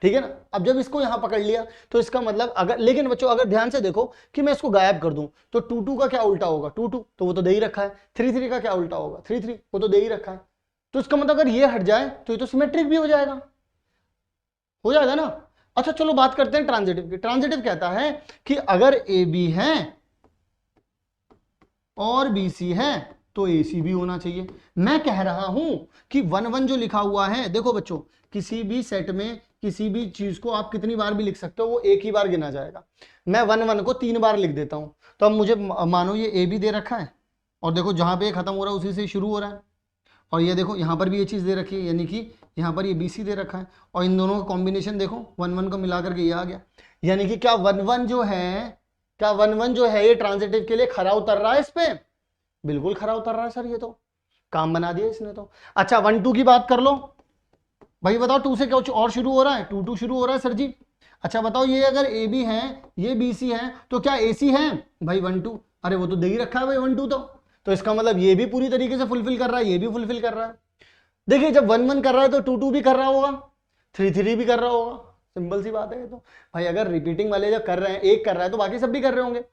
ठीक है ना। अब जब इसको यहां पकड़ लिया तो इसका मतलब अगर, लेकिन बच्चों अगर ध्यान से देखो कि मैं इसको गायब कर दूं तो 2 2 का क्या उल्टा होगा? 2 2 तो वो तो दे ही रखा है। 3 3 का क्या उल्टा होगा? 3 3 वो तो दे ही रखा है। तो इसका मतलब अगर ये हट जाए तो ये तो सिमेट्रिक भी हो जाएगा ना। अच्छा चलो बात करते हैं ट्रांजिटिव की। ट्रांजिटिव कहता है कि अगर ए बी है और बी सी है तो ए सी भी होना चाहिए। मैं कह रहा हूं कि 1 1 जो लिखा हुआ है, देखो बच्चों किसी भी सेट में किसी भी चीज को आप कितनी बार भी लिख सकते हो, वो एक ही बार गिना जाएगा। मैं 1 1 को 3 बार लिख देता हूं। तो अब मुझे मानो ये ए भी दे रखा है, और देखो जहां पे खत्म हो रहा है उसी से शुरू हो रहा है, और ये देखो यहां पर भी ये चीज दे रखी है, यानी कि यहां पर ये बी सी दे रखा है, और इन दोनों का कॉम्बिनेशन देखो 1 1 को मिला करके ये आ गया। यानी कि क्या 1 1 जो है ये ट्रांजिटिव के लिए खरा उतर रहा है? इस पे बिल्कुल खरा उतर रहा है सर, ये तो काम बना दिया इसने तो। अच्छा 1 2 की बात कर लो, भाई बताओ 2 से कुछ और शुरू हो रहा है, 2 2 शुरू हो रहा है सर जी। अच्छा बताओ ये अगर ए बी है, ये बी सी है, तो क्या ए सी है भाई 1 2? अरे वो तो दे ही रखा है भाई 1 2, तो इसका मतलब ये भी पूरी तरीके से फुलफिल कर रहा है, ये भी फुलफिल कर रहा है। देखिए जब 1 1 कर रहा है तो 2 2 भी कर रहा होगा, 3 3 भी कर रहा होगा, सिंपल सी बात है। तो भाई अगर रिपीटिंग वाले जब कर रहे हैं, एक कर रहा है तो बाकी सब भी कर रहे होंगे।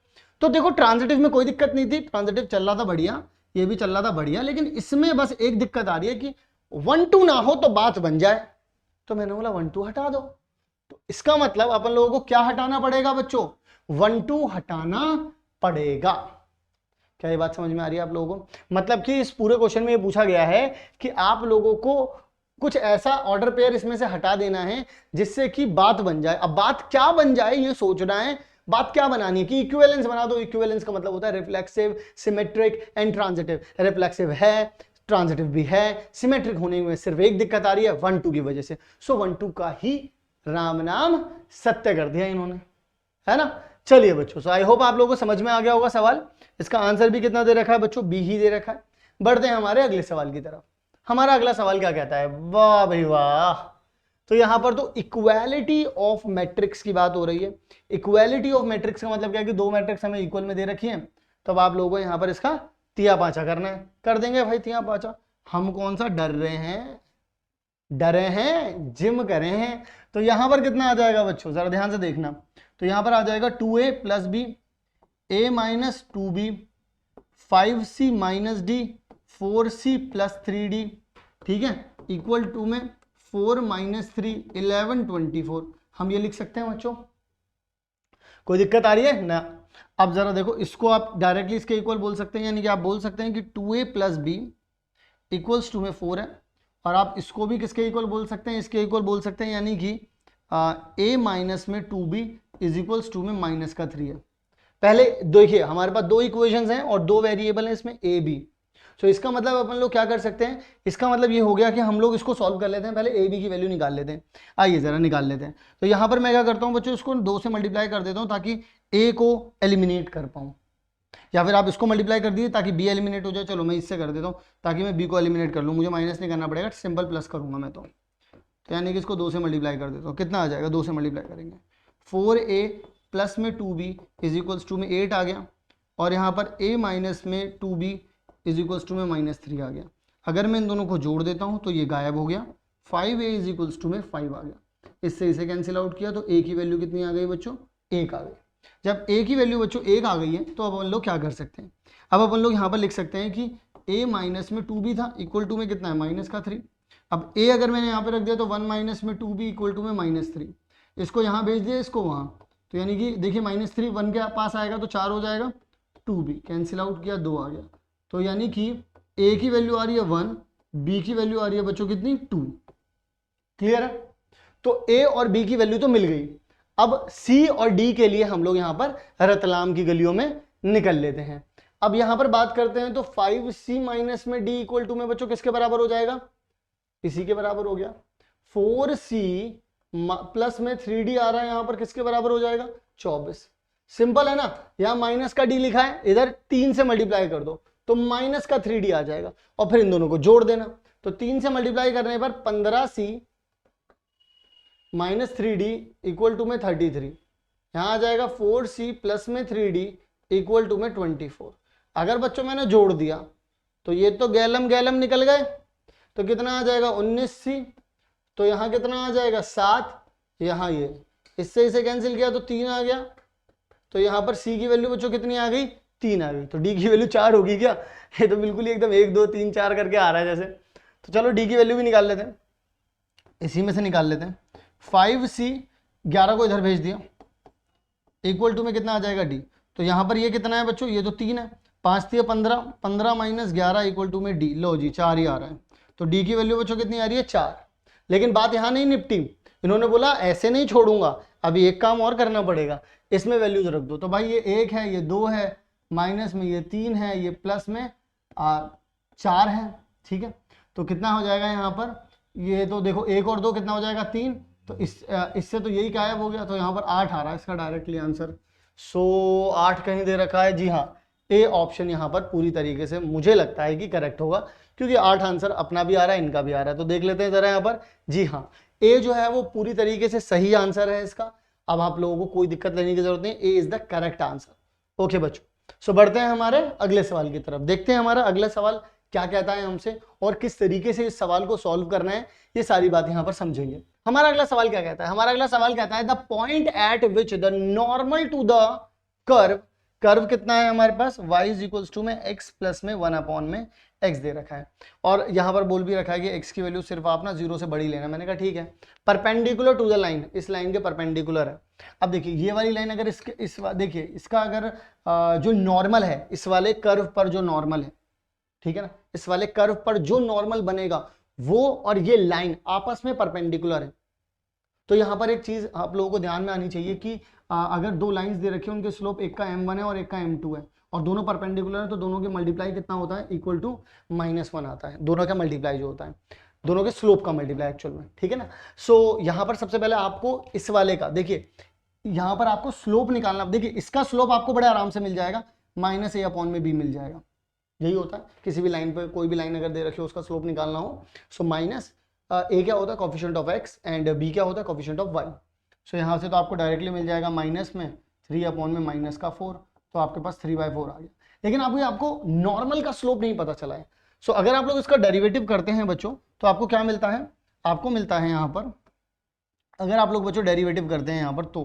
तो देखो ट्रांजिटिव में कोई दिक्कत नहीं थी, ट्रांजिटिव चल रहा था बढ़िया, ये भी चल रहा था बढ़िया, लेकिन इसमें बस एक दिक्कत आ रही है कि 1 2 ना हो तो बात बन जाए। तो मैंने बोला 1 2 हटा दो। तो इसका मतलब अपन लोगों को क्या हटाना पड़ेगा बच्चों? 1 2 हटाना पड़ेगा। क्या ये बात समझ में आ रही है आप लोगों को? मतलब कि इस पूरे क्वेश्चन में ये पूछा गया है कि आप लोगों को कुछ ऐसा ऑर्डर पेयर इसमें से हटा देना है जिससे कि बात बन जाए। अब बात क्या बन जाए ये सोचना है, बात क्या बनानी है कि इक्विवेलेंस बना दो। इक्विवेलेंस का मतलब होता है reflexive, symmetric and transitive. Reflexive है, ट्रांजिटिव भी है, सिमेट्रिक होने में सिर्फ एक दिक्कत आ रही है 1 2 की वजह से। सो 1 2 का ही राम नाम सत्य कर दिया इन्होंने, है ना। चलिए बच्चों, सो आई होप आप लोगों को समझ में आ गया होगा सवाल। इसका आंसर भी कितना दे रखा है बच्चों? बी ही दे रखा है। बढ़ते हैं हमारे अगले सवाल की तरफ। हमारा अगला सवाल क्या कहता है? वाह भाई वाह। तो यहां पर तो इक्वालिटी ऑफ मैट्रिक्स की बात हो रही है। इक्वालिटी ऑफ मैट्रिक्स का मतलब क्या है कि दो मैट्रिक्स हमें इक्वल में दे रखी है, तब आप लोगों को यहां पर इसका तिया पांचा करना है। कर देंगे भाई तिया पांचा। हम कौन सा डर रहे हैं? डरे हैं, जिम करे हैं। तो यहां पर कितना आ जाएगा बच्चों, जरा ध्यान से देखना। तो यहां पर आ जाएगा 2a plus B, a minus 2b, 5c minus D, 4c plus 3d, ठीक है, इक्वल टू में 4 माइनस 3 11 24। हम ये लिख सकते हैं बच्चों, कोई दिक्कत आ रही है ना? अब जरा देखो, इसको आप डायरेक्टली इसके इक्वल बोल सकते हैं, यानी कि आप बोल सकते हैं कि 2a plus B equals to में 4 है, और आप इसको भी किसके इक्वल बोल सकते हैं? इसके इक्वल बोल सकते हैं, यानी कि a माइनस में 2b इज इक्वल्स टू में माइनस का 3 है। पहले देखिए हमारे पास दो इक्वेशंस हैं और दो वेरिएबल हैं इसमें a b। तो इसका मतलब अपन लोग क्या कर सकते हैं? इसका मतलब ये हो गया कि हम लोग इसको सॉल्व कर लेते हैं, पहले a b की वैल्यू निकाल लेते हैं। आइए जरा निकाल लेते हैं। तो यहाँ पर मैं क्या करता हूँ बच्चों, इसको 2 से मल्टीप्लाई कर देता हूँ ताकि a को एलिमिनेट कर पाऊँ, या फिर आप इसको मल्टीप्लाई कर दीजिए ताकि b एलिमिनेट हो जाए। चलो मैं इससे कर देता हूँ ताकि मैं b को एलिमिनेट कर लूँ, मुझे माइनस नहीं करना पड़ेगा, सिंपल प्लस करूँगा मैं। तो यानी कि इसको 2 से मल्टीप्लाई कर देता हूँ, कितना आ जाएगा? 2 से मल्टीप्लाई करेंगे 4a प्लस में 2b इज इक्वल्स टू में 8 आ गया, और यहाँ पर a माइनस में 2b इज इक्वल्स टू में माइनस 3 आ गया। अगर मैं इन दोनों को जोड़ देता हूँ तो ये गायब हो गया, 5a इज इक्वल्स टू में 5 आ गया। इससे इसे कैंसिल आउट किया तो a की वैल्यू कितनी आ गई बच्चों? 1 आ गई। जब a की वैल्यू बच्चों 1 आ गई है तो अब अपन लोग क्या कर सकते हैं? अब अपन लोग यहाँ पर लिख सकते हैं कि a माइनस में 2b था, इक्वल टू में कितना है? माइनस का 3। अब a अगर मैंने यहाँ पे रख दिया तो 1 माइनस में 2b इक्वल टू में माइनस 3। इसको यहाँ भेज दिया, इसको वहाँ, तो यानी कि देखिए माइनस 3 1 के पास आएगा तो 4 हो जाएगा, 2b कैंसिल आउट किया 2 आ गया। तो यानी कि a की वैल्यू आ रही है 1, b की वैल्यू आ रही है बच्चों कितनी? 2। क्लियर है? तो a और b की वैल्यू तो मिल गई। अब c और d के लिए हम लोग यहाँ पर रतलाम की गलियों में निकल लेते हैं। अब यहाँ पर बात करते हैं तो 5c माइनस में d इक्वल टू में बच्चों किसके बराबर हो जाएगा? इसी के बराबर हो गया। 4c प्लस में 3d आ रहा है, यहाँ पर किसके बराबर हो जाएगा? 24। सिंपल है ना? यहाँ माइनस का d लिखा है, इधर 3 से मल्टीप्लाई कर दो तो माइनस का 3d आ जाएगा, और फिर इन दोनों को जोड़ देना। तो 3 से मल्टीप्लाई करने पर 15c minus 3d equal to में 33। यहाँ आ जाएगा 4c प्लस में 3d इक्वल टू में 24। अगर बच्चों मैंने जोड़ दिया तो ये तो गैलम गैलम निकल गए, तो कितना आ जाएगा? 19c। तो यहाँ कितना आ जाएगा? 7। यहाँ ये इससे इसे कैंसिल किया तो 3 आ गया। तो यहाँ पर c की वैल्यू बच्चों कितनी आ गई? 3 आ गई। तो d की वैल्यू 4 होगी क्या? ये तो बिल्कुल ही एकदम 1 2 3 4 करके आ रहा है जैसे। तो चलो d की वैल्यू भी निकाल लेते हैं, इसी में से निकाल लेते हैं। 5c 11 को इधर भेज दिया, इक्वल टू में कितना आ जाएगा? d। तो यहाँ पर ये कितना है बच्चों? ये तो 3 है, 5 3 15, 15 माइनस 11 इक्वल टू में d। लो जी 4 ही आ रहा है। तो d की वैल्यू बच्चों कितनी आ रही है? 4। लेकिन बात यहाँ नहीं निपटी, इन्होंने बोला ऐसे नहीं छोड़ूंगा, अभी एक काम और करना पड़ेगा, इसमें वैल्यूज रख दो। तो भाई ये 1 है, ये 2 है, माइनस में ये 3 है, ये प्लस में 4 है, ठीक है। तो कितना हो जाएगा यहाँ पर? ये तो देखो 1 और 2 कितना हो जाएगा? 3। तो इससे तो यही गायब हो गया, तो यहाँ पर 8 आ रहा है इसका डायरेक्टली आंसर। सो 8 कहीं दे रखा है, जी हाँ ए ऑप्शन यहाँ पर पूरी तरीके से मुझे लगता है कि करेक्ट होगा, क्योंकि 8 आंसर अपना भी आ रहा है, इनका भी आ रहा है। तो देख लेते हैं जरा यहाँ पर। जी हाँ, ए जो है वो पूरी तरीके से सही आंसर है इसका। अब आप लोगों को कोई दिक्कत लेने की जरूरत नहीं, A is the correct answer. Okay बच्चों, सो बढ़ते हैं हमारे अगले सवाल की तरफ। देखते हैं हमारा अगला सवाल क्या कहता है हमसे और किस तरीके से इस सवाल को सॉल्व करना है, ये सारी बात यहाँ पर समझेंगे। हमारा अगला सवाल क्या कहता है? हमारा अगला सवाल कहता है the point at which the normal to the curve, curve कितना है हमारे पास, y इज इक्वल्स टू में x प्लस में 1 अपॉन में x दे रखा है, और यहाँ पर बोल भी रखा है कि x की वैल्यू सिर्फ आप ना 0 से बड़ी लेना। मैंने कहा ठीक है, परपेंडिकुलर टू द लाइन, इस लाइन के परपेंडिकुलर है। अब देखिए ये वाली लाइन अगर देखिए इसका अगर जो नॉर्मल है, इस वाले कर्व पर जो नॉर्मल है, ठीक है ना, इस वाले कर्व पर जो नॉर्मल बनेगा वो और ये लाइन आपस में परपेंडिकुलर है। तो यहाँ पर एक चीज आप लोगों को ध्यान में आनी चाहिए कि अगर दो लाइंस दे रखी है, उनके स्लोप एक का m1 है और एक का m2 है, और दोनों परपेंडिकुलर है, तो दोनों के मल्टीप्लाई कितना होता है, इक्वल टू -1 आता है। दोनों का मल्टीप्लाई जो होता है, दोनों के स्लोप का मल्टीप्लाई एक्चुअल में, ठीक है ना। सो यहाँ पर सबसे पहले आपको इस वाले का देखिए, यहाँ पर आपको स्लोप निकालना। देखिए इसका स्लोप आपको बड़े आराम से मिल जाएगा, -a अपॉन में b मिल जाएगा। यही होता है किसी भी लाइन पर, कोई भी लाइन अगर दे रखी हो उसका स्लोप निकालना हो। सो माइनस ए क्या होता है, coefficient of x, and b क्या होता है, कोफिशिएंट ऑफ y। सो यहाँ से तो आपको डायरेक्टली मिल जाएगा माइनस में 3 अपॉन में -4, तो आपके पास 3/4 आ गया। लेकिन आपको नॉर्मल का स्लोप नहीं पता चला है। सो अगर आप लोग इसका डेरिवेटिव करते हैं बच्चों, तो आपको क्या मिलता है, आपको मिलता है यहाँ पर, अगर आप लोग बच्चों डेरिवेटिव करते हैं यहाँ पर, तो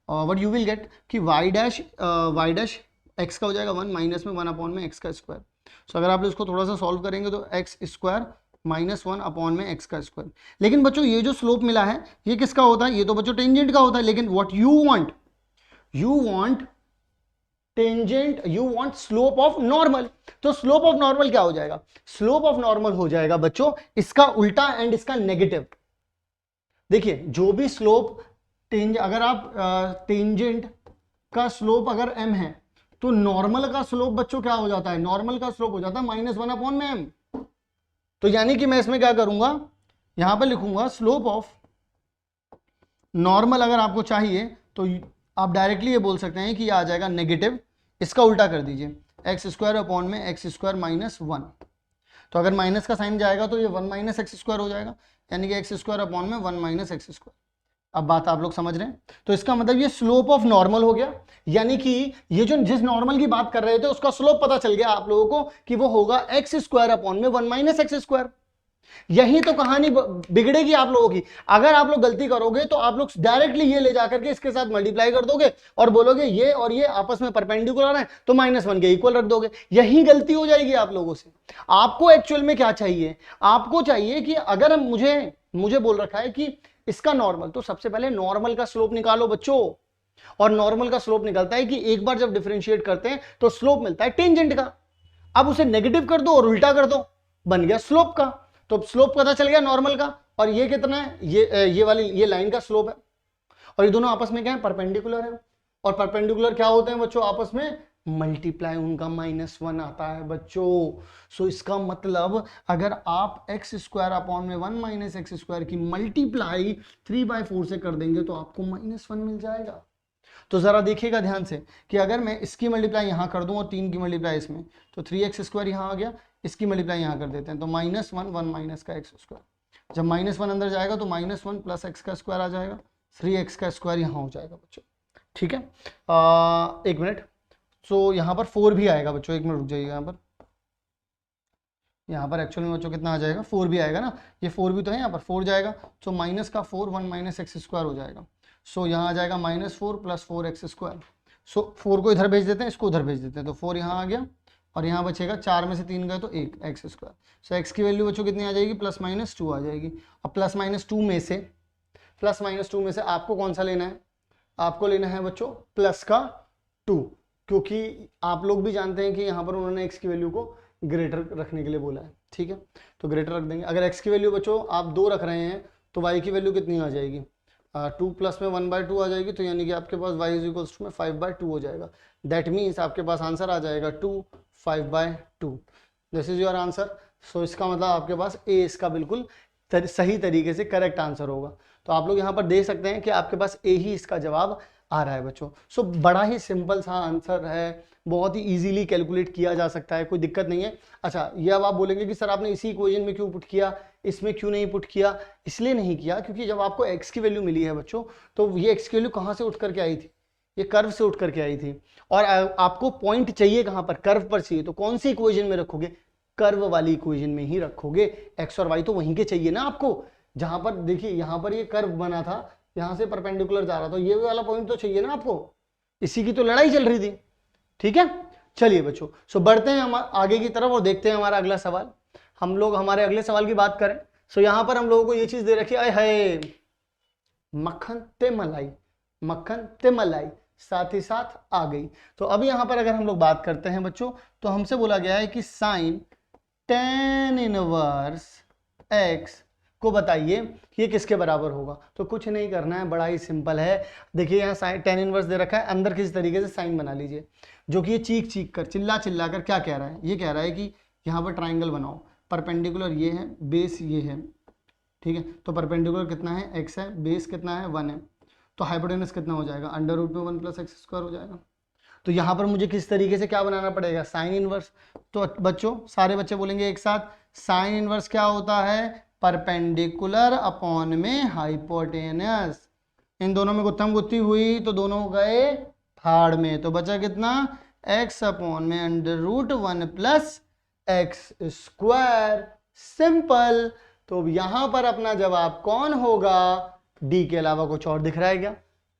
व्हाट यू विल गेट कि y डैश x का हो जाएगा 1 माइनस में 1 अपॉन में x का स्क्वायर। सो अगर आप इसको थोड़ा सा सॉल्व करेंगे तो x स्क्वायर -1 अपॉन में x का स्क्वायर। लेकिन बच्चों ये जो स्लोप मिला है ये किसका होता है, ये तो बच्चों टेंजेंट का होता है। लेकिन what you want tangent, you want slope of normal. तो स्लोप ऑफ नॉर्मल क्या हो जाएगा, स्लोप ऑफ नॉर्मल हो जाएगा बच्चों इसका उल्टा एंड इसका नेगेटिव। देखिए जो भी स्लोप अगर आप टेंजेंट का स्लोप अगर m है, तो नॉर्मल का स्लोप बच्चों क्या हो जाता है, नॉर्मल का स्लोप हो जाता है -1 अपॉन में m। तो यानी कि मैं इसमें क्या करूंगा, यहां पर लिखूंगा स्लोप ऑफ नॉर्मल। अगर आपको चाहिए तो आप डायरेक्टली ये बोल सकते हैं कि ये आ जाएगा नेगेटिव, इसका उल्टा कर दीजिए, x स्क्वायर अपॉन में x स्क्वायर -1। तो अगर माइनस का साइन जाएगा तो ये 1 - x स्क्वायर हो जाएगा, यानी कि x स्क्वायर अपॉन में 1 - x स्क्वायर। अब बात आप लोग समझ रहे हैं। तो इसका मतलब ये स्लोप ऑफ नॉर्मल हो गया, यानी कि ये जो जिस नॉर्मल की बात कर रहे थे उसका स्लोप पता चल गया आप लोगों को कि वो होगा x स्क्वायर अपॉन में 1 - x स्क्वायर। यही तो कहानी बिगड़ेगी आप लोगों की। अगर आप लोग गलती करोगे तो आप लोग डायरेक्टली ये ले जाकर के इसके साथ मल्टीप्लाई कर दोगे और बोलोगे ये और ये आपस में परपेंडिकुलर है, तो -1 के इक्वल रख दोगे। यही गलती हो जाएगी आप लोगों से। आपको एक्चुअल में क्या चाहिए, आपको चाहिए कि अगर मुझे बोल रखा है कि इसका नॉर्मल, तो सबसे पहले नॉर्मल का स्लोप निकालो बच्चों। और नॉर्मल का स्लोप निकलता है कि एक बार जब डिफरेंशिएट करते हैं तो स्लोप मिलता है टेंजेंट का। अब उसे नेगेटिव कर दो और उल्टा कर दो, बन गया स्लोप का। तो स्लोप पता चल गया नॉर्मल का, और ये कितना है, ये लाइन का स्लोप है, और ये दोनों आपस में क्या है, परपेंडिकुलर है। और परपेंडिकुलर क्या होते हैं बच्चों, आपस में मल्टीप्लाई, उनका -1 आता है बच्चों। सो इसका मतलब अगर आप x स्क्वायर अपॉन में 1 - x स्क्वायर की मल्टीप्लाई 3/4 से कर देंगे तो आपको -1 मिल जाएगा। तो जरा देखिएगा ध्यान से कि अगर मैं इसकी मल्टीप्लाई यहां कर दूं और 3 की मल्टीप्लाई इसमें, तो 3x स्क्वायर यहां आ गया, इसकी मल्टीप्लाई यहां कर देते हैं तो -1 का x स्क्वायर। जब -1 अंदर जाएगा तो -1 प्लस x का स्क्वायर आ जाएगा, 3x का स्क्वायर यहां हो जाएगा बच्चों। ठीक है, एक मिनट। सो यहाँ पर 4 भी आएगा बच्चों, एक मिनट रुक जाइएगा। यहाँ पर एक्चुअल में बच्चों कितना आ जाएगा, 4 भी आएगा ना, ये 4 भी तो है, यहाँ पर 4 जाएगा। सो माइनस का 4 1 - x स्क्वायर हो जाएगा। सो यहाँ आ जाएगा -4 प्लस 4x स्क्वायर। सो 4 को इधर भेज देते हैं, इसको उधर भेज देते हैं, तो 4 यहाँ आ गया, और यहाँ बचेगा 4 में से 3 गए तो 1 x स्क्वायर। सो x की वैल्यू बच्चों कितनी आ जाएगी, +-2 आ जाएगी। अब +-2 में से आपको कौन सा लेना है, आपको लेना है बच्चों प्लस का 2, क्योंकि आप लोग भी जानते हैं कि यहाँ पर उन्होंने x की वैल्यू को ग्रेटर रखने के लिए बोला है। ठीक है, तो ग्रेटर रख देंगे। अगर x की वैल्यू बच्चों आप 2 रख रहे हैं तो y की वैल्यू कितनी आ जाएगी, 2 प्लस में 1/2 आ जाएगी, तो यानी कि आपके पास y इज इक्वल्स टू में 5/2 हो जाएगा। दैट मीन्स आपके पास आंसर आ जाएगा 2 5/2। This is your answer. So इसका मतलब आपके पास ए इसका बिल्कुल सही तरीके से करेक्ट आंसर होगा। तो आप लोग यहाँ पर देख सकते हैं कि आपके पास ए ही इसका जवाब आ रहा है बच्चों। सो बड़ा ही सिंपल सा आंसर है, बहुत ही इजीली कैलकुलेट किया जा सकता है, कोई दिक्कत नहीं है। अच्छा, ये अब आप बोलेंगे कि सर आपने इसी इक्वेशन में क्यों पुट किया, इसमें क्यों नहीं पुट किया? इसलिए नहीं किया क्योंकि जब आपको x की वैल्यू मिली है बच्चों, तो ये x की वैल्यू कहाँ से उठ करके आई थी? ये कर्व से उठ करके आई थी। और आपको पॉइंट चाहिए कहाँ पर? कर्व पर चाहिए। तो कौन सी इक्वेशन में रखोगे? कर्व वाली इक्वेशन में ही रखोगे। x और y तो वहीं के चाहिए ना आपको। जहां पर देखिए, यहां पर ये कर्व बना था, यहां से परपेंडिकुलर जा रहा था, ये वाला पॉइंट तो चाहिए ना आपको। इसी की तो लड़ाई चल रही थी। ठीक है, चलिए बच्चों, सो बढ़ते हैं हम आगे की तरफ और देखते हैं हमारा अगला सवाल। हम लोग हमारे अगले सवाल की बात करें। सो यहां पर हम लोगों को ये चीज दे रखी है, है मक्खन ते मलाई, मक्खन ते मलाई, साथ ही साथ आ गई। तो अभी यहां पर अगर हम लोग बात करते हैं बच्चों, तो हमसे बोला गया है कि साइन टेन इनवर्स एक्स को बताइए ये किसके बराबर होगा। तो कुछ नहीं करना है, बड़ा ही सिंपल है। देखिए यहाँ साइन टेन इनवर्स दे रखा है, अंदर किसी तरीके से साइन बना लीजिए, जो कि ये चीख चीख कर, चिल्ला चिल्ला कर क्या कह रहा है? ये कह रहा है कि यहाँ पर ट्राइंगल बनाओ, परपेंडिकुलर ये है, बेस ये है, ठीक है। तो परपेंडिकुलर कितना है? x है, बेस कितना है? 1 है। तो हाइपोटेनस कितना हो जाएगा? अंडर रूट में 1 प्लस एक्स स्क्वायर हो जाएगा। तो यहाँ पर मुझे किस तरीके से क्या बनाना पड़ेगा? Sine inverse. तो बच्चों, सारे बच्चे बोलेंगे एक साथ, साइन इनवर्स क्या होता है? परपेंडिकुलर अपॉन में हाइपोटेनस। इन दोनों में गुत्थम गुत्थी हुई तो दोनों गए फाड़ में। तो बचा कितना? x अपॉन में under root 1 plus x square. Simple. तो यहां पर अपना जवाब कौन होगा? डी के अलावा कुछ और दिख रहा है क्या?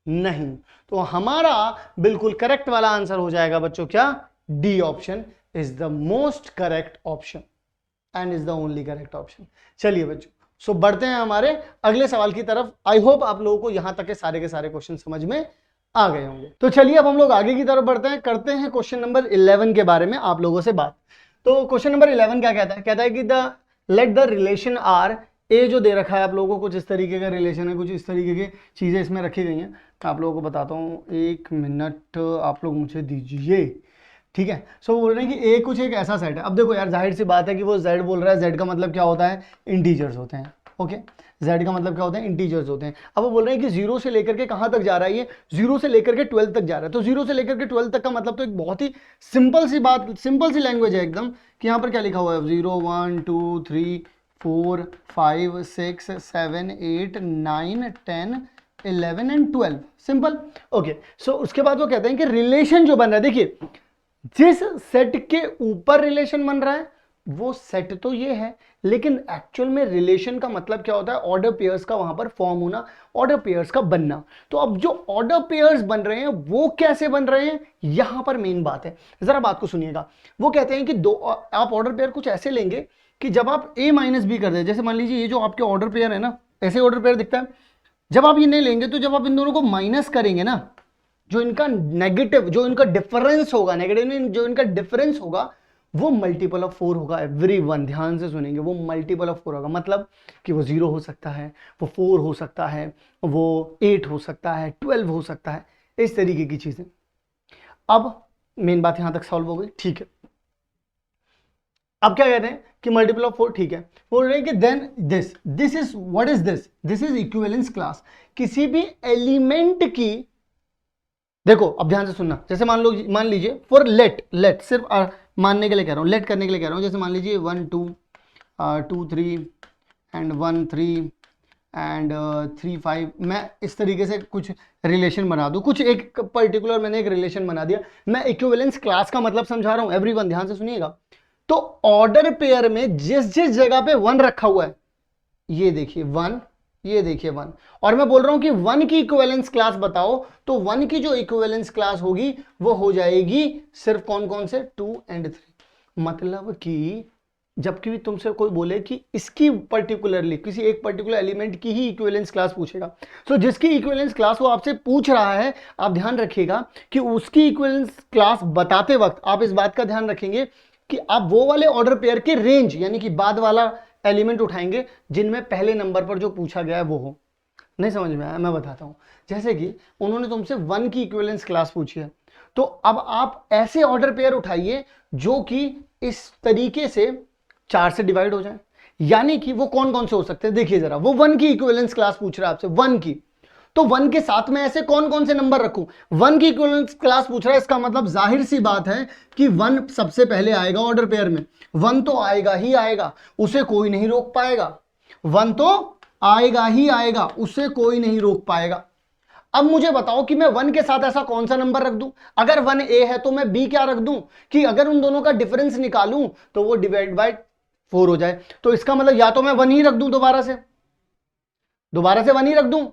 नहीं। तो हमारा बिल्कुल करेक्ट वाला आंसर हो जाएगा बच्चों क्या? D option is the most correct option and is the only correct option. चलिए बच्चों, सो बढ़ते हैं हमारे अगले सवाल की तरफ। आई होप आप लोगों को यहां तक के सारे क्वेश्चन समझ में आ गए होंगे। तो चलिए अब हम लोग आगे की तरफ बढ़ते हैं, करते हैं क्वेश्चन नंबर 11 के बारे में आप लोगों से बात। तो क्वेश्चन नंबर 11 क्या कहता है? कहता है कि the let the relation R, A जो दे रखा है आप लोगों को, कुछ इस तरीके का रिलेशन है, कुछ इस तरीके की चीजें इसमें रखी गई हैं। आप लोगों को बताता हूँ, एक मिनट आप लोग मुझे दीजिए, ठीक है। सो बोल रहे हैं कि ए कुछ एक ऐसा सेट है। अब देखो यार, जाहिर सी बात है कि वो जेड बोल रहा है, जेड का मतलब क्या होता है? इंटीजर्स होते हैं। ओके, जेड का मतलब क्या होता है? इंटीजर्स होते हैं। अब वो बोल रहे हैं कि 0 से लेकर के कहां तक जा रहा है? ये 0 से लेकर के 12 तक जा रहा है। तो 0 से लेकर के 12 तक का मतलब तो एक बहुत ही सिंपल सी बात, सिंपल सी लैंग्वेज है एकदम, कि यहाँ पर क्या लिखा हुआ है? 0 1 2 3 4 5 6 7 8 9 10 11 एंड 12। सिंपल। ओके, सो उसके बाद वो कहते हैं कि रिलेशन जो बन रहा है, देखिए जिस सेट के ऊपर रिलेशन बन रहा है वो सेट तो ये है, लेकिन एक्चुअल में रिलेशन का मतलब क्या होता है? ऑर्डर पेयर्स का वहां पर फॉर्म होना, ऑर्डर पेयर्स का बनना। तो अब जो ऑर्डर पेयर्स बन रहे हैं वो कैसे बन रहे हैं, यहां पर मेन बात है। जरा बात को सुनिएगा। वो कहते हैं कि दो आप ऑर्डर पेयर कुछ ऐसे लेंगे कि जब आप a माइनस बी कर दे, जैसे मान लीजिए ये जो आपके ऑर्डर पेयर है ना, ऐसे ऑर्डर पेयर दिखता है। जब आप ये नहीं लेंगे तो जब आप इन दोनों को माइनस करेंगे ना, जो इनका नेगेटिव, जो इनका डिफरेंस होगा, नेगेटिव में जो इनका डिफरेंस होगा वो मल्टीपल ऑफ 4 होगा। एवरीवन ध्यान से सुनेंगे, वो मल्टीपल ऑफ 4 होगा। मतलब कि वो 0 हो सकता है, वो 4 हो सकता है, वो 8 हो सकता है, 12 हो सकता है, इस तरीके की चीजें। अब मेन बात यहां तक सॉल्व हो गई, ठीक है। अब क्या कहते हैं कि मल्टीपल ऑफ 4, ठीक है। बोल रहे हैं कि then this is what is this is equivalence class. किसी भी एलिमेंट की, देखो अब ध्यान से सुनना, जैसे मान लीजिए फॉर लेट सिर्फ मानने के लिए कह रहा हूँ, लेट करने के लिए कह रहा हूँ। जैसे मान लीजिए 1 2 2 3 एंड 1 3 एंड 3 5, मैं इस तरीके से कुछ रिलेशन बना दूं, कुछ एक पर्टिकुलर मैंने एक रिलेशन बना दिया। मैं इक्विवेलेंस क्लास का मतलब समझा रहा हूँ, एवरीवन ध्यान से सुनिएगा। तो ऑर्डर पेयर में जिस जिस जगह पे 1 रखा हुआ है, ये देखिए 1, ये देखिए 1, और मैं बोल रहा हूं कि 1 की इक्विवेलेंस क्लास बताओ, तो 1 की जो इक्विवेलेंस क्लास होगी वो हो जाएगी सिर्फ कौन कौन से? 2 एंड 3। मतलब कि जबकि भी तुमसे कोई बोले कि इसकी पर्टिकुलरली किसी एक पर्टिकुलर एलिमेंट की ही इक्विवेलेंस क्लास पूछेगा, तो जिसकी इक्विवेलेंस क्लास वो आपसे पूछ रहा है, आप ध्यान रखिएगा कि उसकी इक्विवेलेंस क्लास बताते वक्त आप इस बात का ध्यान रखेंगे कि आप वो वाले ऑर्डर पेयर के रेंज, यानी कि बाद वाला एलिमेंट उठाएंगे जिनमें पहले नंबर पर जो पूछा गया है वो हो। नहीं समझ में आया? मैं बताता हूं। जैसे कि उन्होंने तुमसे 1 की इक्विवेलेंस क्लास पूछी है, तो अब आप ऐसे ऑर्डर पेयर उठाइए जो कि इस तरीके से 4 से डिवाइड हो जाए। यानी कि वो कौन कौन से हो सकते हैं? देखिए जरा, वो 1 की इक्विवेलेंस क्लास पूछ रहा है आपसे, 1 की, तो 1 के साथ में ऐसे कौन कौन से नंबर रखूं? 1 की इक्विवेलेंस क्लास पूछ रहा है, इसका मतलब जाहिर सी बात है कि 1 सबसे पहले आएगा ऑर्डर पेयर में। 1 तो आएगा ही आएगा, उसे कोई नहीं रोक पाएगा। 1 तो आएगा ही आएगा, उसे कोई नहीं रोक पाएगा। अब मुझे बताओ कि मैं 1 के साथ ऐसा कौन सा नंबर रख दूं? अगर 1 ए है तो मैं b क्या रख दूं कि अगर उन दोनों का डिफरेंस निकालूं तो वो डिवाइड बाय 4 हो जाए। तो इसका मतलब या तो मैं 1 ही रख दूं, दोबारा से 1 ही रख दूं।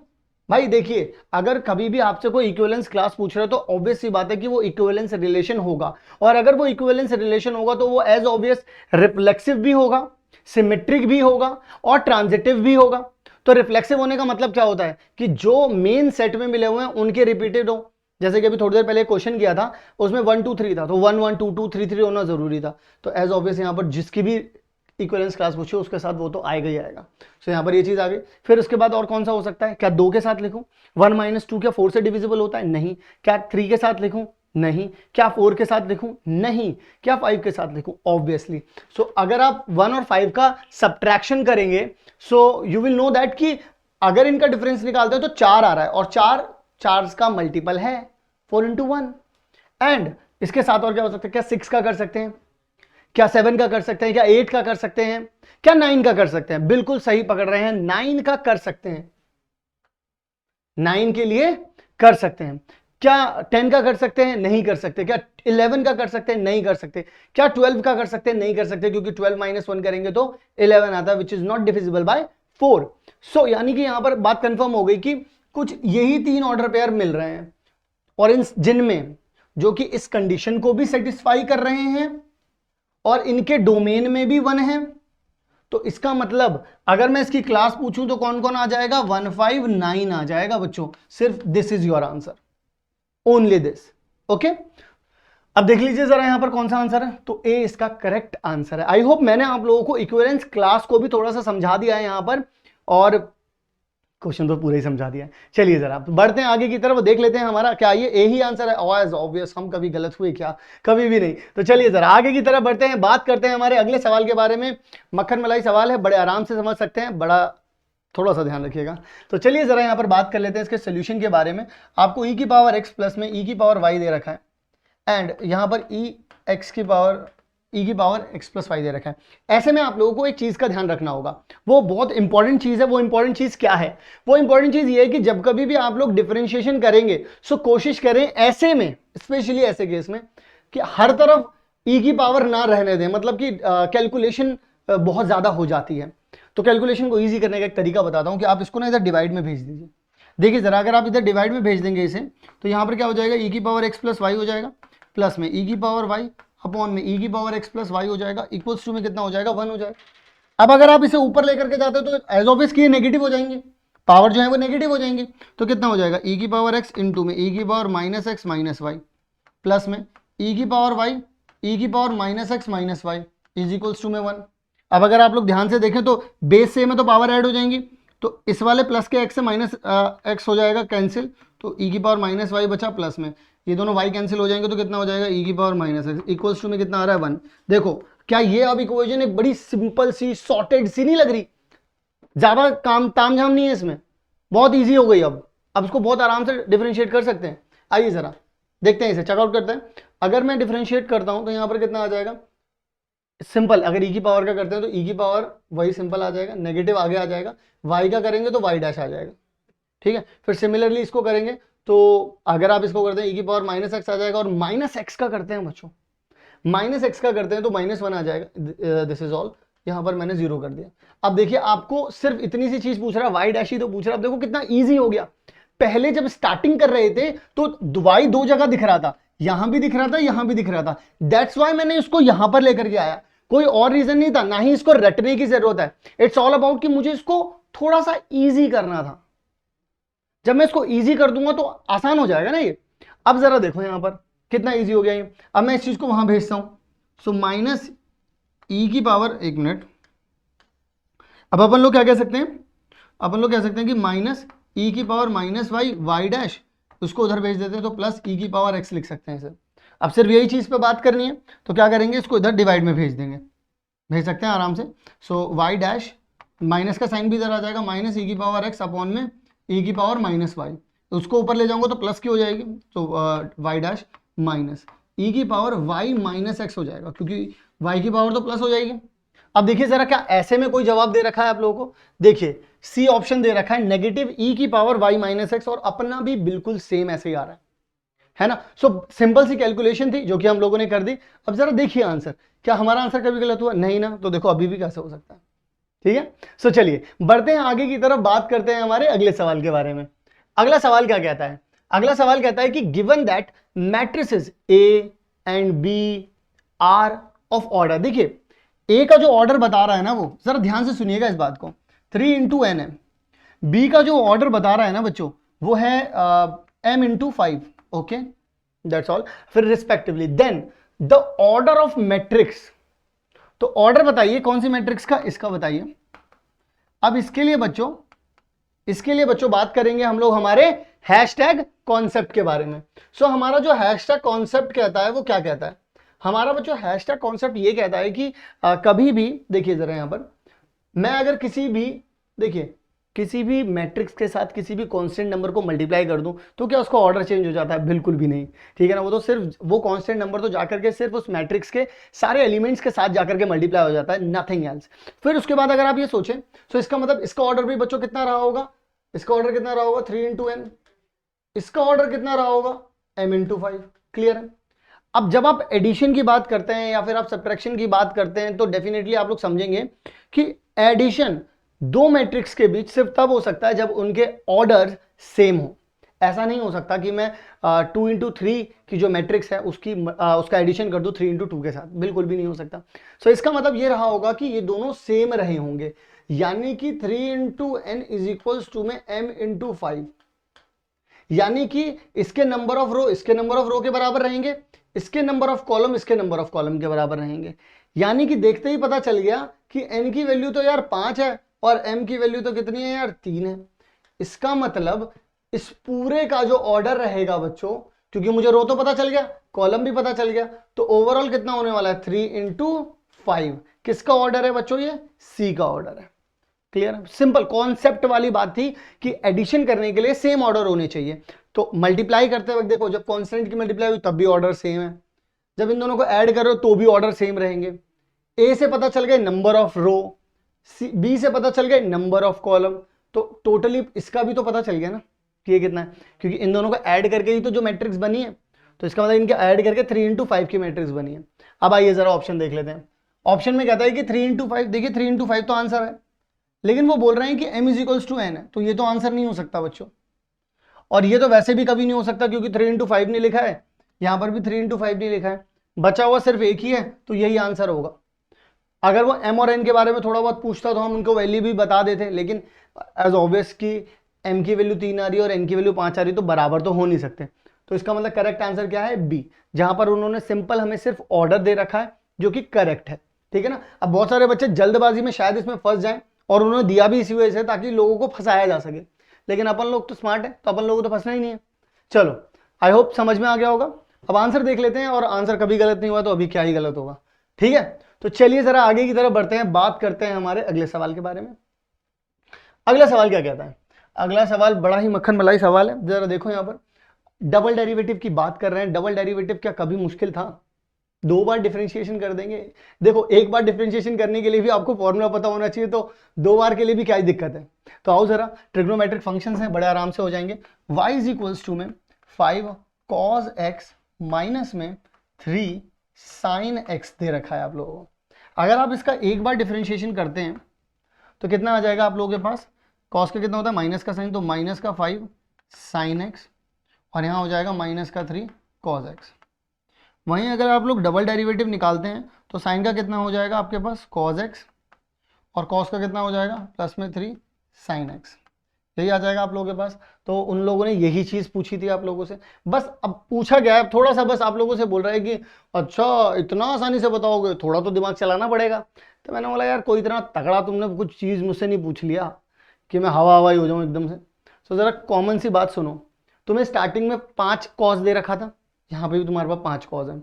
भाई देखिए, अगर कभी भी आपसे कोई इक्विवेलेंस क्लास पूछ रहे हो तो ऑब्वियस सी बात है कि वो इक्विवेलेंस रिलेशन होगा, और अगर वो इक्विवेलेंस रिलेशन होगा तो वो एज ऑब्वियस रिफ्लेक्सिव भी होगा, सिमेट्रिक भी होगा और ट्रांजिटिव भी होगा। तो रिफ्लेक्सिव होने का मतलब क्या होता है कि जो मेन सेट में मिले हुए हैं उनके रिपीटेड हो। जैसे कि अभी थोड़ी देर पहले क्वेश्चन किया था, उसमें 1 2 3 था, तो 1 1 2 2 3 3 होना जरूरी था। तो एज ऑब्वियस यहां पर जिसकी भी इक्विवेलेंस क्लास पूछी उसके साथ वो तो आएगा ही आएगा। सो यहां पर ये चीज आ गई। फिर उसके बाद और कौन सा हो सकता है? क्या 2 के साथ लिखूं? 1 - 2 क्या 4 से डिविजिबल होता है? नहीं। क्या 3 के साथ लिखूं? नहीं। क्या 4 के साथ लिखूं? नहीं। क्या 5 के साथ लिखूं? ऑब्वियसली। सो अगर आप 1 और 5 का सब्ट्रैक्शन करेंगे, so you will know that कि अगर इनका डिफरेंस निकालते हो तो 4 आ रहा है, और 4 का मल्टीपल है 4 × 1। एंड इसके साथ और क्या हो सकता है? क्या 6 का कर सकते हैं? क्या 7 का कर सकते हैं? क्या 8 का कर सकते हैं? क्या 9 का कर सकते हैं? बिल्कुल सही पकड़ रहे हैं, 9 का कर सकते हैं, 9 के लिए कर सकते हैं। क्या 10 का कर सकते हैं? नहीं कर सकते। क्या 11 का कर सकते हैं? नहीं कर सकते। क्या 12 का कर सकते हैं? नहीं कर सकते, क्योंकि 12 - 1 करेंगे तो 11 आता है, which is not divisible by 4। सो यानी कि यहां पर बात कंफर्म हो गई कि कुछ यही 3 ऑर्डर पेयर मिल रहे हैं, और इन जिनमें जो कि इस कंडीशन को भी सेटिस्फाई कर रहे हैं और इनके डोमेन में भी 1 है। तो इसका मतलब अगर मैं इसकी क्लास पूछूं तो कौन कौन आ जाएगा? 1 5 9 आ जाएगा बच्चों। सिर्फ this is your answer, only this. Okay, अब देख लीजिए जरा यहां पर कौन सा आंसर है। तो ए इसका करेक्ट आंसर है। आई होप मैंने आप लोगों को इक्विवेलेंस क्लास को भी थोड़ा सा समझा दिया है यहां पर, और क्वेश्चन तो पूरा ही समझा दिया है। चलिए जरा बढ़ते हैं आगे की तरफ, देख लेते हैं हमारा क्या ये ए ही आंसर है। ऑब्वियस, हम कभी गलत हुए क्या? कभी भी नहीं। तो चलिए जरा आगे की तरफ बढ़ते हैं, बात करते हैं हमारे अगले सवाल के बारे में। मक्खन मलाई सवाल है, बड़े आराम से समझ सकते हैं, बड़ा थोड़ा सा ध्यान रखिएगा। तो चलिए जरा यहाँ पर बात कर लेते हैं इसके सोल्यूशन के बारे में। आपको e की पावर x प्लस में e की पावर y दे रखा है, एंड यहाँ पर e की power x plus why they रखा है। ऐसे में आप लोगों को एक चीज का ध्यान रखना होगा, वो बहुत इंपॉर्टेंट चीज है। वो इंपॉर्टेंट चीज क्या है? वो इंपॉर्टेंट चीज ये है कि जब कभी भी आप लोग डिफरेंशिएशन करेंगे, सो कोशिश करें ऐसे में, स्पेशली ऐसे केस में, कि हर तरफ e की पावर ना रहने दें, मतलब कि कैलकुलेशन बहुत ज्यादा हो जाती है। तो कैलकुलेशन को ईजी करने का एक तरीका बताता हूं कि आप इसको ना इधर डिवाइड में भेज दीजिए। देखिए जरा, अगर आप इधर डिवाइड में भेज देंगे इसे, तो यहां पर क्या हो जाएगा? e की पावर x प्लस वाई हो जाएगा, प्लस में e की पावर y अपॉन में e की पावर x प्लस वाई हो जाएगा, इक्वल्स टू में कितना हो जाएगा? 1 हो जाएगा। अब अगर आप इसे ऊपर लेकर के जाते हो तो एज ऑब्वियस कि ये नेगेटिव हो जाएंगे, पावर जो है वो नेगेटिव हो जाएंगे। तो कितना हो जाएगा? e की पावर x इंटू में e की power minus x minus y, plus में e की पावर y e की power minus x minus y is equals to में 1। अब अगर आप लोग ध्यान से देखें तो बेस से में तो पावर ऐड हो जाएंगी, तो इस वाले प्लस के x से माइनस एक्स हो जाएगा कैंसिल, तो e की पावर माइनस वाई बचा, प्लस में ये दोनों y कैंसिल हो जाएंगे, तो कितना हो जाएगा? e की power minus x equals to में कितना आ रहा है? 1। देखो क्या ये अब इक्वेशन एक बड़ी सिंपल सी सॉर्टेड सी नहीं लग रही? ज्यादा काम तामझाम नहीं है इसमें, बहुत ईजी हो गई। अब इसको बहुत आराम से डिफरेंशिएट कर सकते हैं। आइए जरा देखते हैं, इसे चेकआउट करते हैं। अगर मैं डिफरेंशिएट करता हूं तो यहां पर कितना आ जाएगा? सिंपल, अगर e की पावर का करते हैं तो e की पावर वही सिंपल आ जाएगा, नेगेटिव आगे आ जाएगा, y का करेंगे तो y डैश आ जाएगा। ठीक है, फिर सिमिलरली इसको करेंगे तो अगर आप इसको करते हैं e की पावर माइनस एक्स आ जाएगा, और माइनस एक्स का करते हैं बच्चों, माइनस एक्स का करते हैं तो -1 आ जाएगा। दिस इज ऑल, यहां पर मैंने 0 कर दिया। अब देखिए आपको सिर्फ इतनी सी चीज पूछ रहा है, वाई डैश ही तो पूछ रहा है। अब देखो कितना ईजी हो गया। पहले जब स्टार्टिंग कर रहे थे तो वाई 2 जगह दिख रहा था, यहां भी दिख रहा था, यहां भी दिख रहा था। दैट्स वाई मैंने इसको यहां पर लेकर के आया, कोई और रीजन नहीं था, ना ही इसको रटने की जरूरत है। इट्स ऑल अबाउट कि मुझे इसको थोड़ा सा ईजी करना था। जब मैं इसको ईजी कर दूंगा तो आसान हो जाएगा ना ये। अब जरा देखो यहां पर कितना ईजी हो गया ये। अब मैं इस चीज को वहां भेजता हूं, सो माइनस ई की पावर, एक मिनट, अब अपन लोग क्या कह सकते हैं? अपन लोग कह सकते हैं कि माइनस ई की power minus y y dash, उसको उधर भेज देते हैं तो प्लस ई की पावर एक्स लिख सकते हैं इसे। अब सिर्फ यही चीज पे बात करनी है, तो क्या करेंगे? इसको इधर डिवाइड में भेज देंगे, भेज सकते हैं आराम से। सो वाई डैश, माइनस का साइन भी इधर आ जाएगा, माइनस ई की पावर एक्स अपॉन में e की पावर माइनस वाई, उसको ऊपर ले जाऊंगा तो प्लस की हो जाएगी, तो वाई डैश माइनस e की पावर y माइनस एक्स हो जाएगा, क्योंकि y की पावर तो प्लस हो जाएगी। अब देखिए जरा, क्या ऐसे में कोई जवाब दे रखा है आप लोगों को? देखिए सी ऑप्शन दे रखा है नेगेटिव e की पावर y माइनस एक्स, और अपना भी बिल्कुल सेम ऐसे ही आ रहा है ना। सो सिंपल सी कैलकुलेशन थी जो कि हम लोगों ने कर दी। अब जरा देखिए आंसर, क्या हमारा आंसर कभी गलत हुआ? नहीं ना। तो देखो अभी भी कैसे हो सकता है, ठीक है। सो चलिए बढ़ते हैं आगे की तरफ, बात करते हैं हमारे अगले सवाल के बारे में। अगला सवाल क्या कहता है? अगला सवाल कहता है कि given that matrices A and B are of order. देखिए ए का जो ऑर्डर बता रहा है ना, वो जरा ध्यान से सुनिएगा इस बात को, 3 इंटू एन है। बी का जो ऑर्डर बता रहा है ना बच्चों, वो है m into 5, okay that's all. फिर respectively then the order of matrix, तो ऑर्डर बताइए कौन सी मैट्रिक्स का, इसका बताइए। अब इसके लिए बच्चों बात करेंगे हम लोग हमारे हैशटैग कॉन्सेप्ट के बारे में। सो हमारा जो हैशटैग कॉन्सेप्ट कहता है वो क्या कहता है? हमारा बच्चों हैशटैग कॉन्सेप्ट ये कहता है कि कभी भी, देखिए जरा यहां पर, मैं अगर किसी भी मैट्रिक्स के साथ किसी भी कांस्टेंट नंबर को मल्टीप्लाई कर दूं तो क्या उसका ऑर्डर चेंज हो जाता है? बिल्कुल भी नहीं, ठीक है ना। वो तो सिर्फ वो कांस्टेंट नंबर तो जाकर के सिर्फ उस मैट्रिक्स के सारे एलिमेंट्स के साथ जाकर के मल्टीप्लाई हो जाता है, नथिंग एल्स। फिर उसके बाद अगर आप ये सोचें तो इसका मतलब इसका ऑर्डर भी बच्चों कितना रहा होगा? इसका ऑर्डर कितना रहा होगा? 3 इंटू एन। इसका ऑर्डर कितना रहा होगा? m into 5। क्लियर है? अब जब आप एडिशन की बात करते हैं या फिर आप सब्ट्रैक्शन की बात करते हैं तो डेफिनेटली आप लोग समझेंगे कि एडिशन दो मैट्रिक्स के बीच सिर्फ तब हो सकता है जब उनके ऑर्डर सेम हो। ऐसा नहीं हो सकता कि मैं 2 इंटू 3 की जो मैट्रिक्स है उसका एडिशन कर दूं 3 इंटू 2 के साथ, बिल्कुल भी नहीं हो सकता। सो इसका मतलब ये रहा होगा कि ये दोनों सेम रहे होंगे, यानी कि 3 into n is equals to में m इंटू 5, यानी कि इसके नंबर ऑफ रो के बराबर रहेंगे, इसके नंबर ऑफ कॉलम के बराबर रहेंगे। यानी कि देखते ही पता चल गया कि n की वैल्यू तो यार 5 है और m की वैल्यू तो कितनी है यार? 3 है। इसका मतलब इस पूरे का जो ऑर्डर रहेगा बच्चों, क्योंकि मुझे रो तो पता चल गया, कॉलम भी पता चल गया, तो ओवरऑल कितना होने वाला है? 3 इंटू 5। किसका ऑर्डर है बच्चों? ये C का ऑर्डर है। क्लियर है? सिंपल कॉन्सेप्ट वाली बात थी कि एडिशन करने के लिए सेम ऑर्डर होने चाहिए। तो मल्टीप्लाई करते वक्त देखो, जब कांस्टेंट की मल्टीप्लाई हुई तब भी ऑर्डर सेम है, जब इन दोनों को ऐड करो तो भी ऑर्डर सेम रहेंगे। ए से पता चल गए नंबर ऑफ रो, बी से पता चल गए नंबर ऑफ कॉलम, तो टोटली इसका भी तो पता चल गया ना कि ये कितना है, क्योंकि इन दोनों को ऐड करके ही तो जो मैट्रिक्स बनी है, तो इसका मतलब इनके ऐड करके 3 इंटू 5 की मैट्रिक्स बनी है। अब आइए जरा ऑप्शन देख लेते हैं। ऑप्शन में कहता है कि 3 इंटू 5, देखिए 3 इंटू 5 तो आंसर है, लेकिन वो बोल रहे हैं कि m is equals to n है, तो ये तो आंसर नहीं हो सकता बच्चों। और ये तो वैसे भी कभी नहीं हो सकता क्योंकि 3 इंटू 5 नहीं लिखा है, यहां पर भी 3 इंटू 5 नहीं लिखा है, बचा हुआ सिर्फ एक ही है, तो यही आंसर होगा। अगर वो m और n के बारे में थोड़ा बहुत पूछता तो हम उनको वैल्यू भी बता देते, लेकिन एज ऑब्वियस कि m की वैल्यू 3 आ रही है और n की वैल्यू 5 आ रही है, तो बराबर तो हो नहीं सकते। तो इसका मतलब करेक्ट आंसर क्या है? बी, जहां पर उन्होंने सिंपल हमें सिर्फ ऑर्डर दे रखा है जो कि करेक्ट है, ठीक है ना। अब बहुत सारे बच्चे जल्दबाजी में शायद इसमें फंस जाएं, और उन्होंने दिया भी इसी वजह से ताकि लोगों को फंसाया जा सके, लेकिन अपन लोग तो स्मार्ट है, तो अपन लोगों को तो फंसना ही नहीं है। चलो आई होप समझ में आ गया होगा। अब आंसर देख लेते हैं, और आंसर कभी गलत नहीं हुआ तो अभी क्या ही गलत होगा, ठीक है। तो चलिए जरा आगे की तरफ बढ़ते हैं, बात करते हैं हमारे अगले सवाल के बारे में। अगला सवाल क्या कहता है? अगला सवाल बड़ा ही मक्खन मलाई सवाल है। जरा देखो यहाँ पर डबल डेरिवेटिव की बात कर रहे हैं। डबल डेरिवेटिव क्या कभी मुश्किल था? 2 बार डिफरेंशिएशन कर देंगे। देखो एक बार डिफरेंशिएशन करने के लिए भी आपको फॉर्मूला पता होना चाहिए, तो 2 बार के लिए भी क्या ही दिक्कत है। तो आओ जरा, ट्रिग्नोमेट्रिक फंक्शंस हैं, बड़े आराम से हो जाएंगे। y इज इक्वल्स टू में 5 cos x माइनस में 3 sin x दे रखा है आप लोगों को। अगर आप इसका एक बार डिफरेंशिएशन करते हैं तो कितना आ जाएगा आप लोगों के पास? cos का कितना होता है? माइनस का साइन, तो माइनस का 5 sin x, और यहाँ हो जाएगा माइनस का 3 cos x। वहीं अगर आप लोग डबल डेरिवेटिव निकालते हैं तो साइन का कितना हो जाएगा आपके पास? cos x, और cos का कितना हो जाएगा? प्लस में 3 sin x, यही आ जाएगा आप लोगों के पास। तो उन लोगों ने यही चीज़ पूछी थी आप लोगों से, बस अब पूछा गया है थोड़ा सा, बस आप लोगों से बोल रहा है कि अच्छा इतना आसानी से बताओगे, थोड़ा तो दिमाग चलाना पड़ेगा। तो मैंने बोला यार कोई इतना तगड़ा तुमने कुछ चीज़ मुझसे नहीं पूछ लिया कि मैं हवा हवाई हो जाऊँ एकदम से। तो ज़रा कॉमन सी बात सुनो, तुम्हें स्टार्टिंग में 5 cos दे रखा था, यहाँ पर भी तुम्हारे पास 5 cos है।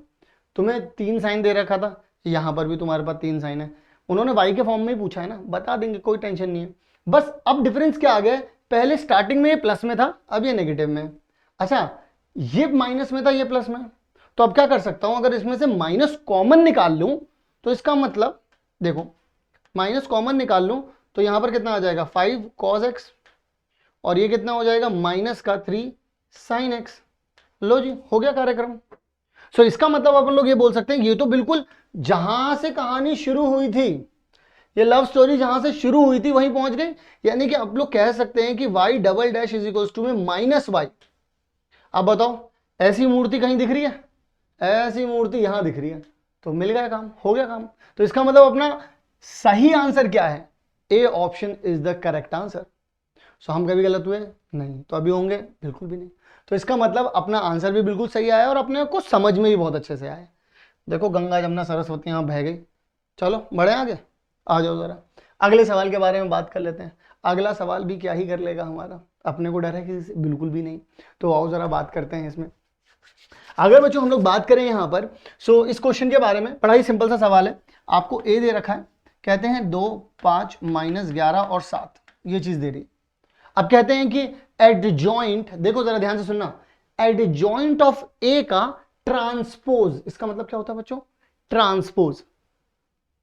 तुम्हें 3 sin दे रखा था, यहाँ पर भी तुम्हारे पास 3 sin है। उन्होंने y के फॉर्म में ही पूछा है ना, बता देंगे, कोई टेंशन नहीं है। बस अब डिफरेंस क्या आ गया पहले स्टार्टिंग में ये प्लस में था, अब ये नेगेटिव में। अच्छा, ये माइनस में था, ये प्लस में। तो अब क्या कर सकता हूं, अगर इसमें से माइनस कॉमन निकाल लूं तो इसका मतलब देखो, माइनस कॉमन निकाल लूं तो यहां पर कितना आ जाएगा 5 cos x, और ये कितना हो जाएगा माइनस का 3 sin x। लो जी, हो गया कार्यक्रम। सो इसका मतलब अपन लोग ये बोल सकते हैं ये तो बिल्कुल जहां से कहानी शुरू हुई थी, ये लव स्टोरी जहां से शुरू हुई थी वहीं पहुंच गई। यानी कि आप लोग कह सकते हैं कि y double dash is equal to में माइनस वाई। अब बताओ, ऐसी मूर्ति कहीं दिख रही है? ऐसी मूर्ति यहां दिख रही है, तो मिल गया काम, हो गया काम। तो इसका मतलब अपना सही आंसर क्या है? A option is the correct answer. So हम कभी गलत हुए नहीं, तो अभी होंगे बिल्कुल भी नहीं। तो इसका मतलब अपना आंसर भी बिल्कुल सही आया और अपने को समझ में भी बहुत अच्छे से आया। देखो, गंगा जमुना सरस्वती यहां बह गई। चलो बढ़े आगे, आ जाओ जरा अगले सवाल के बारे में बात कर लेते हैं। अगला सवाल भी क्या ही कर लेगा हमारा, अपने को डर है किसी से? बिल्कुल भी नहीं। तो आओ जरा बात करते हैं इसमें। अगर बच्चों हम लोग बात करें यहां पर, सो इस क्वेश्चन के बारे में बड़ा ही सिंपल सा सवाल है। आपको ए दे रखा है, कहते हैं 2, 5, -11 और 7, ये चीज दे रही। अब कहते हैं कि एडजॉइंट, देखो जरा ध्यान से सुनना, एडजॉइंट ऑफ ए का ट्रांसपोज, इसका मतलब क्या होता है बच्चों? ट्रांसपोज।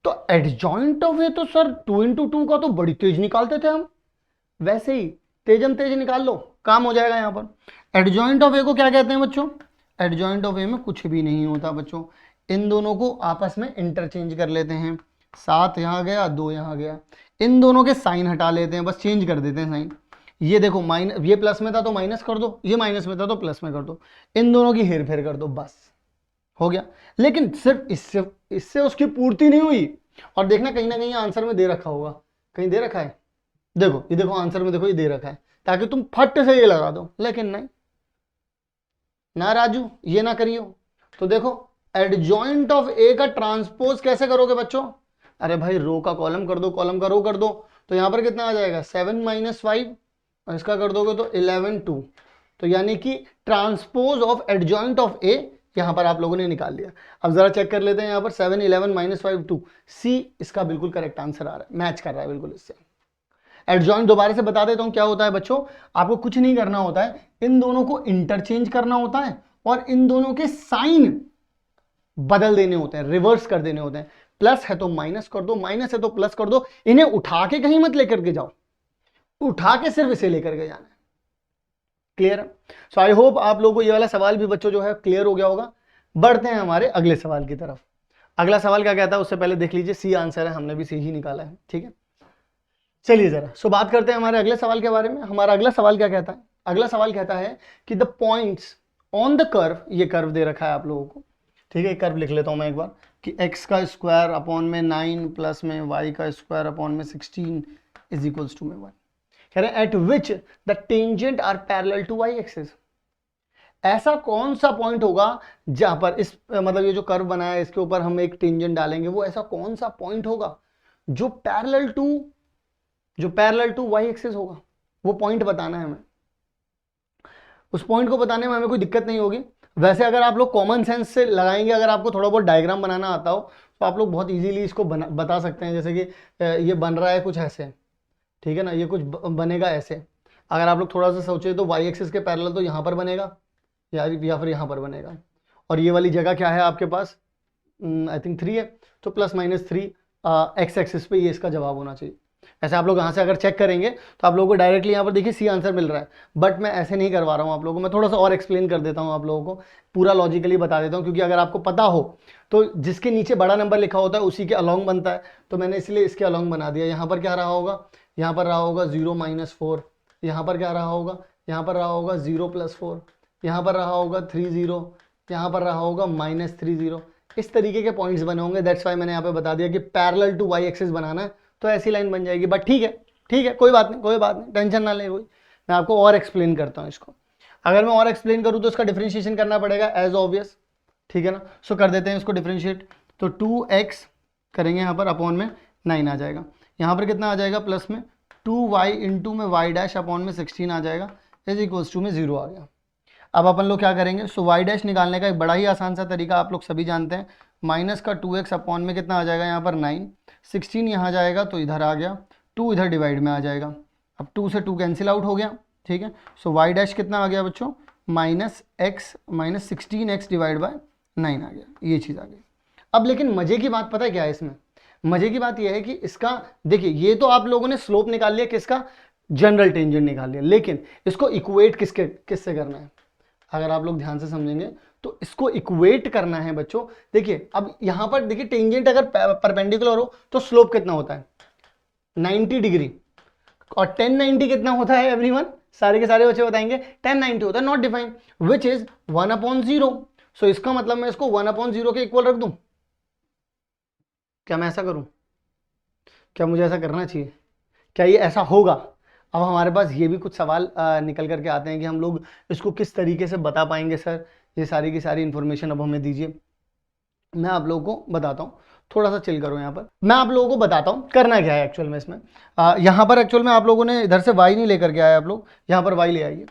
तो एडजॉइंट ऑफ ए तो सर 2 × 2 का तो बड़ी तेज निकालते थे हम, वैसे ही तेजम तेज निकाल लो, काम हो जाएगा यहां पर। एडजॉइंट ऑफ ए को क्या कहते हैं बच्चों? एडजॉइंट ऑफ ए में कुछ भी नहीं होता बच्चों, इन दोनों को आपस में इंटरचेंज कर लेते हैं। 7 यहां गया, 2 यहां गया, इन दोनों के साइन हटा लेते हैं, बस चेंज कर देते हैं साइन। ये देखो माइनस, ये प्लस में था तो माइनस कर दो, ये माइनस में था तो प्लस में कर दो, इन दोनों की हेर फेर कर दो, बस हो गया। लेकिन सिर्फ इससे उसकी पूर्ति नहीं हुई। और देखना कहीं ना कहीं आंसर में दे रखा होगा, कहीं दे रखा है, देखो ये देखो आंसर में देखो ये दे रखा है, ताकि तुम फट से ये लगा दो। लेकिन नहीं ना राजू, ये ना करियो। तो देखो, एडजॉइंट ऑफ ए का ट्रांसपोज कैसे करोगे बच्चों? अरे भाई, रो का कॉलम कर दो, कॉलम का रो कर दो, तो यहां पर कितना आ जाएगा 7 - 5, और इसका कर दोगे तो 11 2। तो यानी कि ट्रांसपोज ऑफ एडजॉइंट ऑफ ए यहां पर आप लोगों ने निकाल लिया। अब जरा चेक कर लेते हैं, यहां पर 7 11 -5 2, सी इसका बिल्कुल करेक्ट आंसर आ रहा है, मैच कर रहा है बिल्कुल इससे। एडजॉइंट दोबारा से बता देता हूं क्या होता है बच्चों, आपको कुछ नहीं करना होता है, इन दोनों को इंटरचेंज करना होता है और इन दोनों के साइन बदल देने होते हैं, रिवर्स कर देने होते हैं। प्लस है तो माइनस कर दो, माइनस है तो प्लस कर दो, इन्हें उठा के कहीं मत लेकर के जाओ, उठा के सिर्फ इसे लेकर के जाना है। क्लियर है? सो आई होप आप लोगों को ये वाला सवाल भी बच्चों जो है क्लियर हो गया होगा। बढ़ते हैं हमारे अगले सवाल की तरफ। अगला सवाल क्या कहता है उससे पहले देख लीजिए, सी आंसर है, हमने भी सी ही निकाला है, ठीक है। चलिए जरा सो बात करते हैं हमारे अगले सवाल के बारे में। हमारा अगला सवाल क्या कहता है? अगला सवाल कहता है कि the points on the curve, ये कर्व दे रखा है आप लोगों को, ठीक है। कर्व लिख लेता हूं मैं एक बार, कि x का स्क्वायर अपॉन में 9 प्लस में y का स्क्वायर अपॉन में 16 इज इक्वल्स टू में 1। कह रहे हैं at which the tangent are parallel to y axis. ऐसा कौन सा पॉइंट होगा जहां पर इस मतलब ये जो कर्व बनाया है इसके ऊपर हम एक टेंजेंट डालेंगे, वो ऐसा कौन सा पॉइंट होगा जो पैरेलल टू y एक्सिस होगा? वो पॉइंट बताना है हमें। उस पॉइंट को बताने में हमें कोई दिक्कत नहीं होगी। वैसे अगर आप लोग कॉमन सेंस से लगाएंगे, अगर आपको थोड़ा बहुत डायग्राम बनाना आता हो तो आप लोग बहुत इजीली इसको बता सकते हैं। जैसे कि ये बन रहा है कुछ ऐसे, ठीक है ना, ये कुछ बनेगा ऐसे। अगर आप लोग थोड़ा सा सोचे तो वाई एक्सिस के पैरेलल तो यहाँ पर बनेगा या फिर यहाँ पर बनेगा। और ये वाली जगह क्या है आपके पास, आई थिंक 3 है, तो +-3 एक्स एक्सिस पे ये इसका जवाब होना चाहिए। ऐसे आप लोग यहाँ से अगर चेक करेंगे तो आप लोगों को डायरेक्टली यहाँ पर देखिए सी आंसर मिल रहा है, बट मैं ऐसे नहीं करवा रहा हूँ आप लोगों को, मैं थोड़ा सा और एक्सप्लेन कर देता हूँ आप लोगों को, पूरा लॉजिकली बता देता हूँ। क्योंकि अगर आपको पता हो तो जिसके नीचे बड़ा नंबर लिखा होता है उसी के अलॉन्ग बनता है, तो मैंने इसलिए इसके अलॉन्ग बना दिया। यहाँ पर क्या रहा होगा, यहाँ पर रहा होगा 0 - 4, यहाँ पर क्या रहा होगा, यहाँ पर रहा होगा 0 + 4, यहाँ पर रहा होगा 3 0, यहाँ पर रहा होगा -3 0। इस तरीके के पॉइंट्स बने होंगे। दैट्स वाई मैंने यहाँ पे बता दिया कि पैरेलल टू वाई एक्सिस बनाना है, तो ऐसी लाइन बन जाएगी। बट ठीक है, कोई बात नहीं, टेंशन ना ले कोई, मैं आपको और एक्सप्लेन करता हूँ इसको। अगर मैं और एक्सप्लेन करूँ तो इसका डिफरेंशिएशन करना पड़ेगा एज ऑब्वियस, ठीक है ना। सो कर देते हैं इसको डिफरेंशिएट, तो 2x करेंगे यहाँ पर अपॉन में 9 आ जाएगा, यहाँ पर कितना आ जाएगा प्लस में 2y इंटू में y डैश अपॉन में 16 आ जाएगा, इज इक्वल्स टू में 0 आ गया। अब अपन लोग क्या करेंगे, सो y डैश निकालने का एक बड़ा ही आसान सा तरीका आप लोग सभी जानते हैं, माइनस का 2x अपॉन में कितना आ जाएगा यहाँ पर 9, 16 यहाँ जाएगा तो इधर आ गया, 2 इधर डिवाइड में आ जाएगा, अब 2 से 2 कैंसिल आउट हो गया, ठीक है। सो वाई डैश कितना आ गया बच्चों, -x minus 16x divide by 9 आ गया, ये चीज़ आ गई। अब लेकिन मजे की बात पता है क्या है इसमें, मजे की बात यह है कि इसका देखिए ये तो आप लोगों ने स्लोप निकाल लिया, किसका, जनरल टेंजेंट निकाल लिया, लेकिन इसको इक्वेट किससे करना है, अगर आप लोग ध्यान से समझेंगे तो इसको इक्वेट करना है बच्चों। देखिए अब यहां पर देखिए टेंजेंट अगर परपेंडिकुलर हो तो स्लोप कितना होता है 90 डिग्री, और 1090 कितना होता है एवरीवन, सारे के सारे बच्चे बताएंगे 1090 होता है, नॉट डिफाइंड, विच इज 1/0। सो इसका मतलब मैं इसको 1/0 के इक्वल रख दूं, क्या मैं ऐसा करूं, क्या मुझे ऐसा करना चाहिए, क्या ये ऐसा होगा। अब हमारे पास ये भी कुछ सवाल निकल करके आते हैं कि हम लोग इसको किस तरीके से बता पाएंगे सर, ये सारी की सारी इन्फॉर्मेशन अब हमें दीजिए। मैं आप लोगों को बताता हूँ, थोड़ा सा चिल करो यहाँ पर, मैं आप लोगों को बताता हूँ करना क्या है एक्चुअल में इसमें। यहाँ पर एक्चुअल में आप लोगों ने इधर से वाई नहीं लेकर के आए, आप लोग यहाँ पर वाई ले आइए,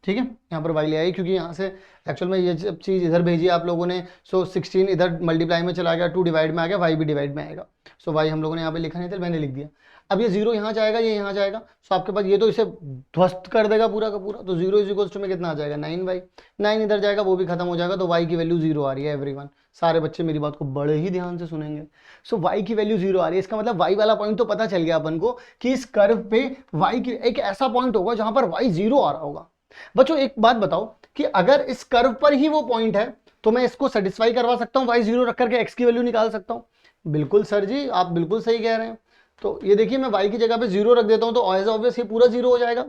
ठीक है, यहाँ पर वाई ले आइए, क्योंकि यहाँ से एक्चुअल में ये सब चीज़ इधर भेजी आप लोगों ने। सो 16 इधर मल्टीप्लाई में चला गया, 2 डिवाइड में आ गया, वाई भी डिवाइड में आएगा। सो वाई हम लोगों ने यहाँ पे लिखा नहीं था, मैंने लिख दिया। अब ये 0 यहाँ जाएगा, ये यहाँ जाएगा, सो आपके पास ये तो इसे ध्वस्त कर देगा पूरा का पूरा, तो 0 इज में कितना आ जाएगा 9y, 9 इधर जाएगा, वो भी खत्म हो जाएगा, तो y की वैल्यू 0 आ रही है एवरीवन। सारे बच्चे मेरी बात को बड़े ही ध्यान से सुनेंगे। सो y की वैल्यू 0 आ रही है, इसका मतलब y वाला पॉइंट तो पता चल गया अपन को कि इस कर्व पे y की एक ऐसा पॉइंट होगा जहां पर y 0 आ रहा होगा। बच्चों एक बात बताओ कि अगर इस कर्व पर ही वो पॉइंट है तो मैं इसको सेटिस्फाई करवा सकता हूँ, y 0 रख करके x की वैल्यू निकाल सकता हूँ। बिल्कुल सर जी, आप बिल्कुल सही कह रहे हैं। तो ये देखिए मैं y की जगह पे 0 रख देता हूं, तो एज ऑब्वियस ये पूरा 0 हो जाएगा।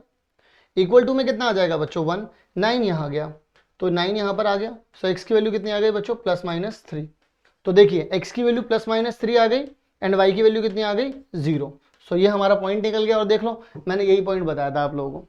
इक्वल टू में कितना आ जाएगा बच्चों 1, 9 यहाँ गया, तो 9 यहाँ पर आ गया। सो x की वैल्यू कितनी आ गई बच्चों, +-3। तो देखिए x की वैल्यू +-3 आ गई एंड y की वैल्यू कितनी आ गई 0। सो ये हमारा पॉइंट निकल गया, और देख लो मैंने यही पॉइंट बताया था आप लोगों को।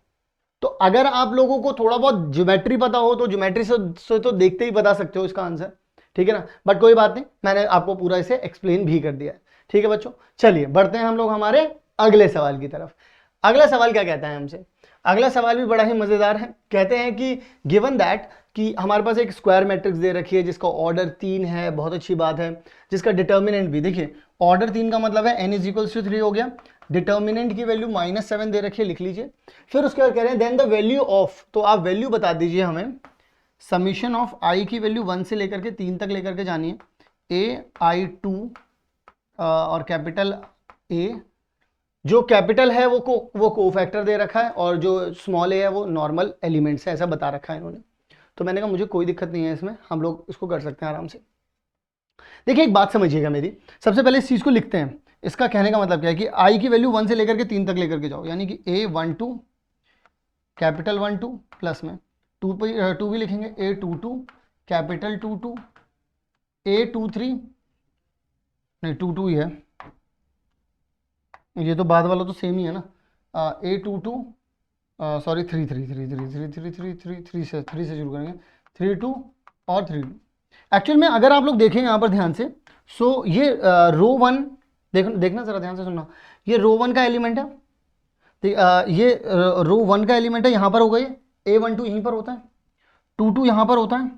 तो अगर आप लोगों को थोड़ा बहुत ज्योमेट्री पता हो तो ज्योमेट्री से तो देखते ही बता सकते हो इसका आंसर, ठीक है ना। बट कोई बात नहीं, मैंने आपको पूरा इसे एक्सप्लेन भी कर दिया है, ठीक है बच्चों। चलिए बढ़ते हैं हम लोग हमारे अगले सवाल की तरफ। अगला सवाल क्या कहता है हमसे, अगला सवाल भी बड़ा ही मजेदार है। कहते हैं कि गिवन दैट कि हमारे पास एक स्क्वायर मैट्रिक्स दे रखी है जिसका ऑर्डर 3 है, बहुत अच्छी बात है, जिसका डिटर्मिनेंट भी देखिए ऑर्डर 3 का मतलब है n = 3 हो गया, डिटर्मिनेंट की वैल्यू -7 दे रखी है, लिख लीजिए। फिर उसके बाद कह रहे हैं देन द वैल्यू ऑफ, तो आप वैल्यू बता दीजिए हमें, समीशन ऑफ i की वैल्यू 1 से लेकर के 3 तक लेकर के जानी है, ai2 और कैपिटल A, जो कैपिटल है वो कोफैक्टर दे रखा है, और जो स्मॉल a है वो नॉर्मल एलिमेंट्स है, ऐसा बता रखा है इन्होंने। तो मैंने कहा मुझे कोई दिक्कत नहीं है इसमें, हम लोग इसको कर सकते हैं आराम से। देखिए एक बात समझिएगा मेरी, सबसे पहले इस चीज़ को लिखते हैं। इसका कहने का मतलब क्या है कि i की वैल्यू 1 से लेकर के 3 तक लेकर के जाओ, यानी कि a12 कैपिटल 12 प्लस में 2 भी लिखेंगे, a22 कैपिटल 22 a23 नहीं 22 ही है, ये तो बाद वाला तो सेम ही है ना, a22 सॉरी 3 से शुरू करेंगे, 32 और 32। एक्चुअल में अगर आप लोग देखें यहाँ पर ध्यान से, सो ये रो 1 देखना जरा ध्यान से सुनना, ये रो 1 का एलिमेंट है, ये रो 1 का एलिमेंट है, यहाँ पर होगा ये a12 यहीं पर होता है, 22 यहाँ पर होता है,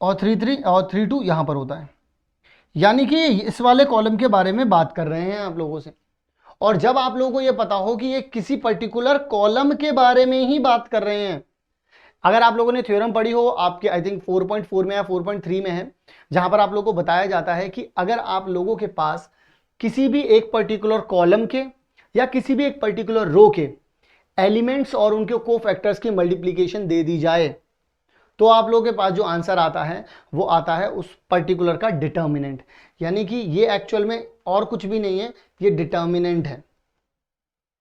और 33 और 32 यहाँ पर होता है। यानी कि इस वाले कॉलम के बारे में बात कर रहे हैं आप लोगों से। और जब आप लोगों को ये पता हो कि ये किसी पर्टिकुलर कॉलम के बारे में ही बात कर रहे हैं, अगर आप लोगों ने थ्योरम पढ़ी हो आपके आई थिंक 4.4 में या 4.3 में है, जहां पर आप लोगों को बताया जाता है कि अगर आप लोगों के पास किसी भी एक पर्टिकुलर कॉलम के या किसी भी एक पर्टिकुलर रो के एलिमेंट्स और उनके कोफैक्टर्स की मल्टीप्लीकेशन दे दी जाए, तो आप लोगों के पास जो आंसर आता है वो आता है उस पर्टिकुलर का डिटर्मिनेंट। यानी कि ये एक्चुअल में और कुछ भी नहीं है, ये डिटर्मिनेंट है,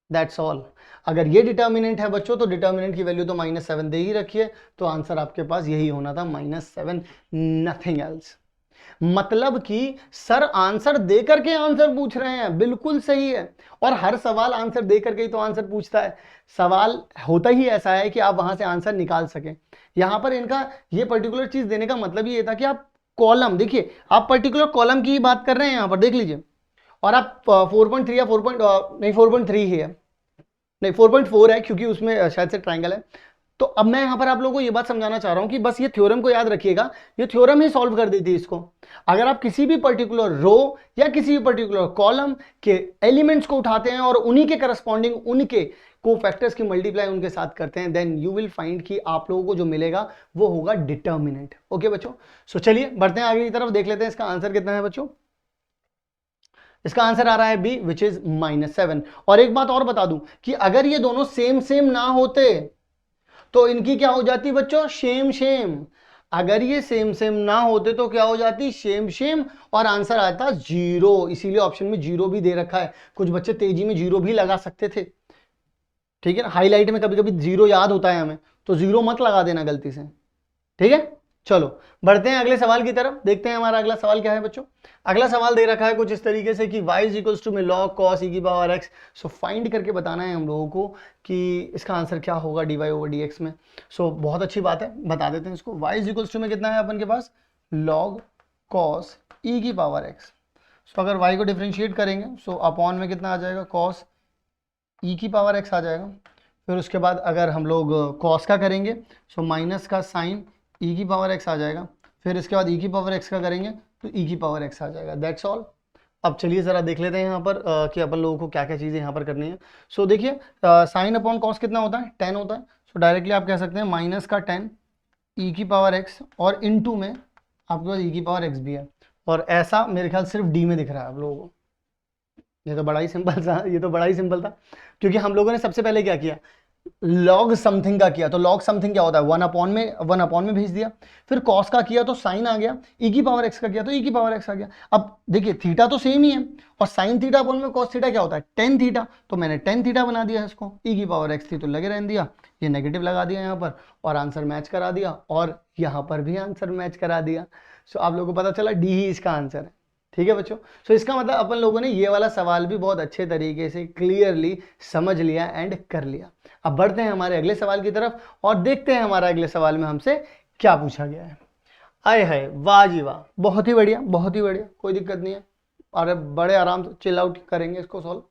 दैट्स ऑल। अगर ये डिटर्मिनेंट है बच्चों तो डिटर्मिनेंट की वैल्यू तो -7 दे ही रखी है, तो आंसर आपके पास यही होना था -7, नथिंग एल्स। मतलब कि सर आंसर दे करके आंसर पूछ रहे हैं, बिल्कुल सही है, और हर सवाल आंसर दे करके ही तो आंसर पूछता है। सवाल होता ही ऐसा है कि आप वहां से आंसर निकाल सकें। यहां पर इनका ये पर्टिकुलर चीज देने का मतलब ये था कि आप कॉलम देखिए, आप पर्टिकुलर कॉलम की ही बात कर रहे हैं, यहां पर देख लीजिए, और आप 4.3 या 4.3 ही है, नहीं 4.4 है क्योंकि उसमें शायद से ट्रायंगल है, तो अब मैं यहां पर आप लोगों को ये बात समझाना चाह रहा हूं कि बस ये थ्योरम को याद रखिएगा, ये थ्योरम ही सॉल्व कर देती है इसको। अगर आप किसी भी पर्टिकुलर रो या किसी भी पर्टिकुलर कॉलम के एलिमेंट्स को उठाते हैं और उन्हीं के करस्पॉन्डिंग उनके कोफैक्टर्स की मल्टीप्लाई उनके साथ करते हैं, देन यू विल फाइंड कि आप लोगों को जो मिलेगा वो होगा डिटर्मिनेंट। ओके बच्चों, सो चलिए बढ़ते हैं आगे की तरफ, देख लेते हैं इसका आंसर कितना है बच्चों। इसका आंसर आ रहा है बी, विच इज -7। और एक बात और बता दूं कि अगर ये दोनों सेम सेम ना होते तो इनकी क्या हो जाती बच्चों, सेम सेम। अगर ये सेम सेम ना होते तो क्या हो जाती, सेम सेम, और आंसर आता 0। इसीलिए ऑप्शन में 0 भी दे रखा है। कुछ बच्चे तेजी में 0 भी लगा सकते थे, ठीक है ना, हाईलाइट में कभी कभी 0 याद होता है हमें, तो 0 मत लगा देना गलती से, ठीक है। चलो बढ़ते हैं अगले सवाल की तरफ, देखते हैं हमारा अगला सवाल क्या है बच्चों। अगला सवाल दे रखा है कुछ इस तरीके से कि y इज इक्वल्स टू में log cos e की पावर x। सो फाइंड करके बताना है हम लोगों को कि इसका आंसर क्या होगा dy ओवर dx में। सो बहुत अच्छी बात है, बता देते हैं इसको। y इज इक्वल्स टू में कितना है अपन के पास, log cos e की पावर x। सो अगर y को डिफ्रेंशिएट करेंगे सो अपॉन में कितना आ जाएगा, cos e की पावर x आ जाएगा। फिर उसके बाद अगर हम लोग cos का करेंगे सो माइनस का साइन e की पावर x आ जाएगा। फिर इसके बाद e की पावर x का करेंगे तो e की पावर x आ जाएगा। That's all. अब चलिए ज़रा देख लेते हैं यहाँ पर कि अपन लोगों को क्या क्या चीज़ें यहाँ पर करनी है। सो देखिए साइन अपॉन कॉस कितना होता है, 10 होता है। सो डायरेक्टली आप कह सकते हैं माइनस का 10 e की पावर x, और इनटू में आपके पास e की पावर x भी है। और ऐसा मेरे ख्याल सिर्फ d में दिख रहा है आप लोगों को। ये तो बड़ा ही सिंपल था, ये तो बड़ा ही सिंपल था, क्योंकि हम लोगों ने सबसे पहले क्या किया, लॉग समथिंग का किया। तो लॉग समथिंग क्या होता है, 1 अपॉन में भेज दिया। फिर कॉस का किया तो साइन आ गया, ई की पावर एक्स का किया तो ई की पावर एक्स आ गया। अब देखिए थीटा तो सेम ही है, और साइन थीटा अपॉन में कॉस थीटा क्या होता है, टेन थीटा। तो मैंने टेन थीटा बना दिया इसको, ई की पावर एक्स थी तो लगे रहने दिया, ये नेगेटिव लगा दिया यहाँ पर, और आंसर मैच करा दिया, और यहाँ पर भी आंसर मैच करा दिया। सो आप लोगों को पता चला डी ही इसका आंसर है, ठीक है बच्चों। सो इसका मतलब अपन लोगों ने ये वाला सवाल भी बहुत अच्छे तरीके से क्लियरली समझ लिया एंड कर लिया। अब बढ़ते हैं हमारे अगले सवाल की तरफ और देखते हैं हमारा अगले सवाल में हमसे क्या पूछा गया है। आए है, वाह जी वाह, बहुत ही बढ़िया, बहुत ही बढ़िया, कोई दिक्कत नहीं है, और बड़े आराम से चिल आउट करेंगे इसको solve.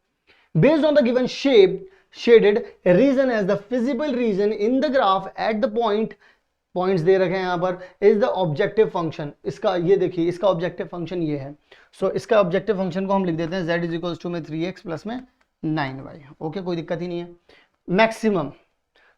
Based on the given shape shaded region as the feasible region in the graph at the points दे रखे हैं यहाँ पर, इज द ऑब्जेक्टिव फंक्शन। इसका ये देखिए, इसका ऑब्जेक्टिव फंक्शन ये है। सो इसका ऑब्जेक्टिव फंक्शन को हम लिख देते हैं z इज इक्वल्स टू में 3x प्लस में 9y। ओके, कोई दिक्कत ही नहीं है। मैक्सिमम,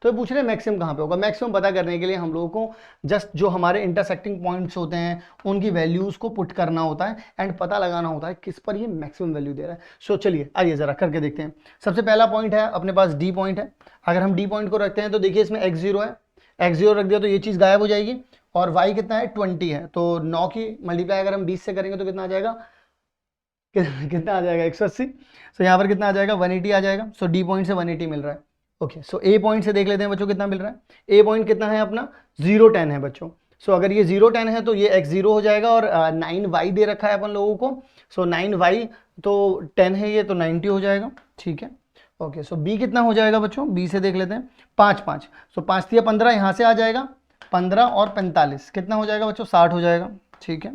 तो ये पूछ रहे हैं मैक्सिमम कहाँ पे होगा। मैक्सिमम पता करने के लिए हम लोगों को जस्ट जो हमारे इंटरसेक्टिंग पॉइंट्स होते हैं उनकी वैल्यूज को पुट करना होता है एंड पता लगाना होता है किस पर ये मैक्सिमम वैल्यू दे रहा है। सो चलिए आइए जरा करके देखते हैं। सबसे पहला पॉइंट है अपने पास डी पॉइंट है। अगर हम डी पॉइंट को रखते हैं तो देखिए इसमें x0 है, x0 रख दिया तो ये चीज़ गायब हो जाएगी, और y कितना है 20 है, तो 9 की मल्टीप्लाई अगर हम 20 से करेंगे तो कितना आ जाएगा, कितना आ जाएगा 180। सो यहाँ पर कितना आ जाएगा 180 आ जाएगा। सो डी पॉइंट से 180 मिल रहा है। ओके, सो ए पॉइंट से देख लेते हैं बच्चों कितना मिल रहा है। ए पॉइंट कितना है अपना 0 10 है बच्चों। सो अगर ये 0 10 है तो ये x0 हो जाएगा, और 9y दे रखा है अपन लोगों को। सो 9y तो 10 है ये, तो 90 हो जाएगा, ठीक है। ओके, सो बी कितना हो जाएगा बच्चों, बी से देख लेते हैं 5 5। सो 5 दिया 15, यहाँ से आ जाएगा 15 और 45 कितना हो जाएगा बच्चों, 60 हो जाएगा, ठीक है।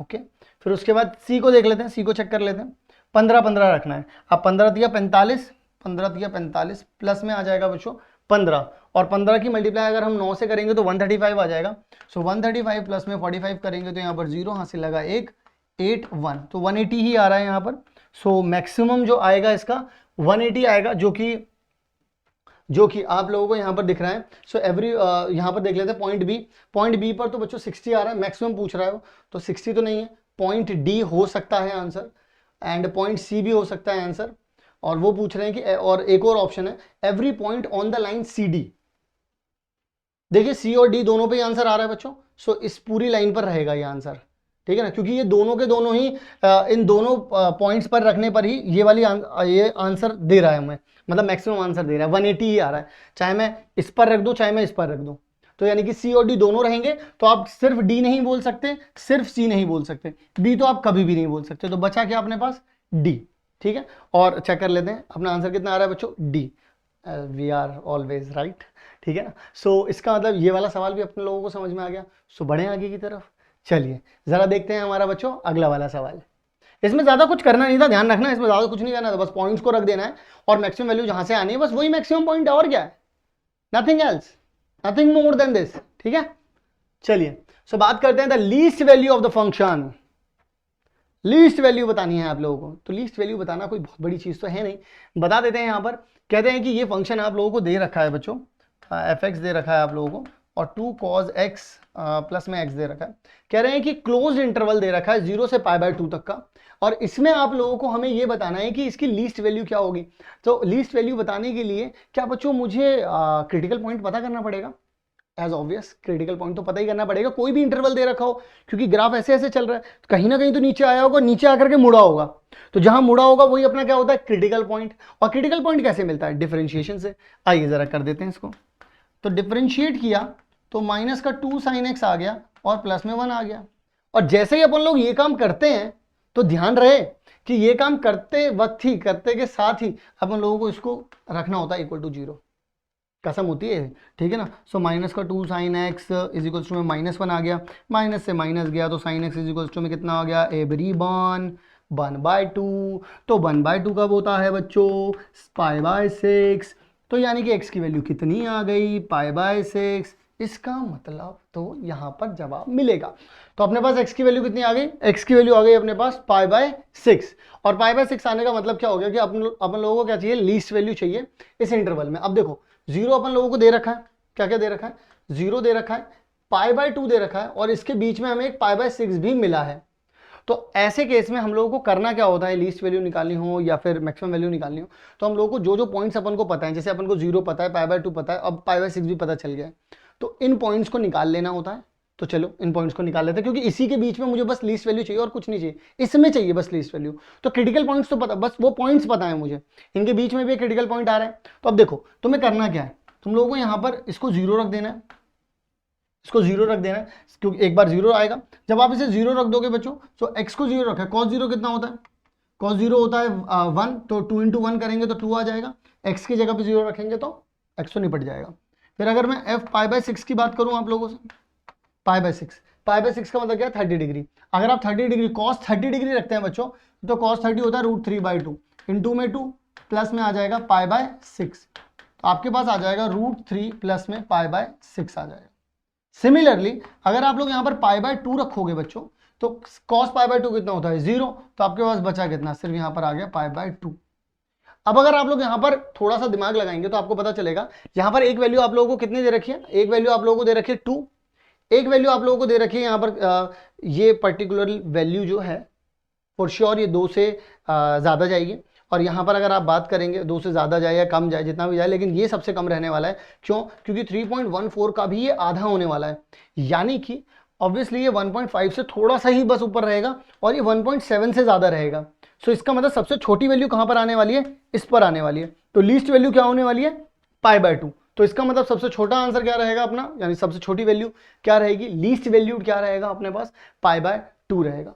ओके, फिर उसके बाद सी को देख लेते हैं, सी को चेक कर लेते हैं। 15 15 रखना है। अब 15 दिया 45, 15 दिया 45 प्लस में आ जाएगा बच्चों 15, और 15 की मल्टीप्लाई अगर हम 9 से करेंगे तो 135 आ जाएगा। सो 135 प्लस में 45 करेंगे तो यहाँ पर 0 हासिल लगा, 1 8 1, तो 180 ही आ रहा है यहाँ पर। सो मैक्सिमम जो आएगा इसका 180 आएगा, जो कि आप लोगों को यहाँ पर दिख रहा है। सो एवरी यहाँ पर देख लेते हैं पॉइंट बी पर तो बच्चों 60 आ रहा है, मैक्सिमम पूछ रहा है वो, तो 60 तो नहीं है। पॉइंट डी हो सकता है आंसर, एंड पॉइंट सी भी हो सकता है आंसर, और वो पूछ रहे हैं कि, और एक और ऑप्शन है every point on the line C D. देखिए सी और डी दोनों पे आंसर आ रहा है बच्चों। सो इस पूरी लाइन पर रहेगा ये आंसर, ठीक है ना, क्योंकि ये दोनों के दोनों ही इन दोनों पॉइंट्स पर रखने पर ही ये वाली ये आंसर दे रहा है हमें, मतलब मैक्सिमम आंसर दे रहा है, 180 ही आ रहा है, चाहे मैं इस पर रख दूं चाहे मैं इस पर रख दूं। तो यानी कि सी और डी दोनों रहेंगे, तो आप सिर्फ डी नहीं बोल सकते, सिर्फ सी नहीं बोल सकते, बी तो आप कभी भी नहीं बोल सकते। तो बचा क्या अपने पास, डी, ठीक है। और चेक कर लेते हैं अपना आंसर कितना आ रहा है बच्चों, D. We are always right, ठीक है ना। सो इसका मतलब ये वाला सवाल भी अपने लोगों को समझ में आ गया। सो बढ़े आगे की तरफ, चलिए जरा देखते हैं हमारा बच्चों अगला वाला सवाल। इसमें ज्यादा कुछ करना नहीं था, ध्यान रखना, इसमें ज्यादा कुछ नहीं करना था, बस पॉइंट्स को रख देना है और मैक्सिमम वैल्यू जहां से आनी है बस वही मैक्सिमम पॉइंट है, और क्या है, nothing else. Nothing more than this, ठीक है। चलिए सो बात करते हैं the least value of the function. Least value बतानी है आप लोगों को, तो लीस्ट वैल्यू बताना कोई बहुत बड़ी चीज तो है नहीं, बता देते हैं। यहां पर कहते हैं कि ये फंक्शन आप लोगों को दे रखा है बच्चों, एफ एक्स दे रखा है आप लोगों को, और 2 cos x प्लस में x दे रखा है। कह रहे हैं कि क्लोज इंटरवल दे रखा है 0 से π/2 तक का, और इसमें आप लोगों को हमें ये बताना है कि इसकी लीस्ट वैल्यू क्या होगी। तो लीस्ट वैल्यू बताने के लिए क्या बच्चों मुझे क्रिटिकल पॉइंट पता करना पड़ेगा? एज ऑब्वियस क्रिटिकल पॉइंट तो पता ही करना पड़ेगा, कोई भी इंटरवल दे रखा हो, क्योंकि ग्राफ ऐसे ऐसे चल रहा है, तो कहीं ना कहीं तो नीचे आया होगा, नीचे आकर के मुड़ा होगा, तो जहां मुड़ा होगा वही अपना क्या होता है, क्रिटिकल पॉइंट। और क्रिटिकल पॉइंट कैसे मिलता है? डिफरेंशिएशन से। आइए जरा कर देते हैं इसको। तो डिफरेंशिएट किया तो माइनस का 2 sin x आ गया और प्लस में 1 आ गया। और जैसे ही अपन लोग ये काम करते हैं तो ध्यान रहे कि ये काम करते वक्त ही, करते के साथ ही अपन लोगों को इसको रखना होता है इक्वल टू 0, कसम होती है, ठीक है ना। सो माइनस का 2 sin x is equals to में -1 आ गया, माइनस से माइनस गया तो sin x is equals to में कितना आ गया, एवरी 1/2। तो 1/2 कब होता है बच्चों, π/6। तो यानी कि x की वैल्यू कितनी आ गई, π/6। इसका मतलब तो यहाँ पर जवाब मिलेगा। तो अपने पास x की वैल्यू कितनी आ गई, x की वैल्यू आ गई अपने पास π/6। और π/6 आने का मतलब क्या हो गया कि अपन लोगों को क्या चाहिए, लीस्ट वैल्यू चाहिए इस इंटरवल में। अब देखो 0 अपन लोगों को दे रखा है, क्या क्या दे रखा है, 0 दे रखा है, π/2 दे रखा है, और इसके बीच में हमें एक π/6 भी मिला है। तो ऐसे केस में हम लोगों को करना क्या होता है, लीस्ट वैल्यू निकालनी हो या फिर मैक्सिमम वैल्यू निकालनी हो, तो हम लोगों को जो जो पॉइंट्स अपन को पता है, जैसे अपन को 0 पता है, π/2 पता है, अब π/6 भी पता चल गया है, तो इन पॉइंट्स को निकाल लेना होता है। तो चलो इन पॉइंट्स को निकाल लेते हैं, क्योंकि इसी के बीच में मुझे बस लीस्ट वैल्यू चाहिए और कुछ नहीं चाहिए, इसमें चाहिए बस लीस्ट वैल्यू। तो क्रिटिकल पॉइंट्स तो पता, बस वो पॉइंट्स पता है मुझे, इनके बीच में भी क्रिटिकल पॉइंट आ रहा है। तो अब देखो तुम्हें करना क्या है, तुम लोगों को यहाँ पर इसको 0 रख देना है, इसको 0 रख देना है, क्योंकि एक बार 0 आएगा। जब आप इसे 0 रख दोगे बच्चों, तो x को 0 रखा है, cos 0 कितना होता है, cos 0 होता है 1, तो 2 × 1 करेंगे तो 2 आ जाएगा, x की जगह पे 0 रखेंगे तो x तो निपट जाएगा। फिर अगर मैं f π/6 की बात करूं आप लोगों से, π/6 का मतलब क्या है, 30 डिग्री। अगर आप 30 डिग्री cos 30 डिग्री रखते हैं बच्चों, तो cos 30 होता है √3/2, इंटू में 2 प्लस में आ जाएगा π/6, तो आपके पास आ जाएगा √3 प्लस में π/6 आ जाएगा। सिमिलरली अगर आप लोग यहाँ पर π/2 रखोगे बच्चों, तो cos π/2 कितना होता है, 0, तो आपके पास बचा कितना, सिर्फ यहाँ पर आ गया π/2। अब अगर आप लोग यहाँ पर थोड़ा सा दिमाग लगाएंगे तो आपको पता चलेगा, यहाँ पर एक वैल्यू आप लोगों को कितनी दे रखी है, एक वैल्यू आप लोगों को दे रखी है 2, एक वैल्यू आप लोगों को दे रखी है यहाँ पर ये पर्टिकुलर वैल्यू जो है फॉर श्योर ये 2 से ज़्यादा जाएगी, और यहाँ पर अगर आप बात करेंगे 2 से ज़्यादा जाए या कम जाए, जितना भी जाए, लेकिन ये सबसे कम रहने वाला है। क्यों? क्योंकि 3.14 का भी ये आधा होने वाला है, यानी कि ऑब्वियसली ये 1.5 से थोड़ा सा ही बस ऊपर रहेगा, और ये 1.7 से ज़्यादा रहेगा। सो इसका मतलब सबसे छोटी वैल्यू कहाँ पर आने वाली है, इस पर आने वाली है। तो लीस्ट वैल्यू क्या होने वाली है, π/2। तो इसका मतलब सबसे छोटा आंसर क्या रहेगा अपना, यानी सबसे छोटी वैल्यू क्या रहेगी, लीस्ट वैल्यू क्या रहेगा अपने पास, π/2 रहेगा।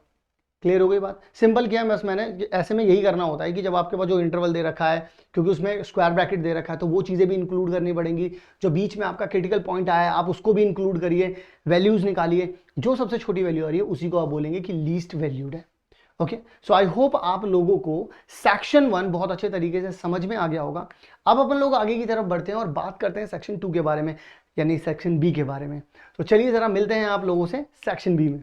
क्लियर हो गई बात? सिंपल किया है बस मैंने, ऐसे में यही करना होता है कि जब आपके पास जो इंटरवल दे रखा है, क्योंकि उसमें स्क्वायर ब्रैकेट दे रखा है, तो वो चीज़ें भी इंक्लूड करनी पड़ेंगी। जो बीच में आपका क्रिटिकल पॉइंट आया है आप उसको भी इंक्लूड करिए, वैल्यूज निकालिए, जो सबसे छोटी वैल्यू आ रही है उसी को आप बोलेंगे कि लीस्ट वैल्यूड है। ओके, सो आई होप आप लोगों को सेक्शन 1 बहुत अच्छे तरीके से समझ में आ गया होगा। अब अपन लोग आगे की तरफ बढ़ते हैं और बात करते हैं सेक्शन 2 के बारे में, यानी सेक्शन बी के बारे में। तो चलिए जरा मिलते हैं आप लोगों से सेक्शन बी में।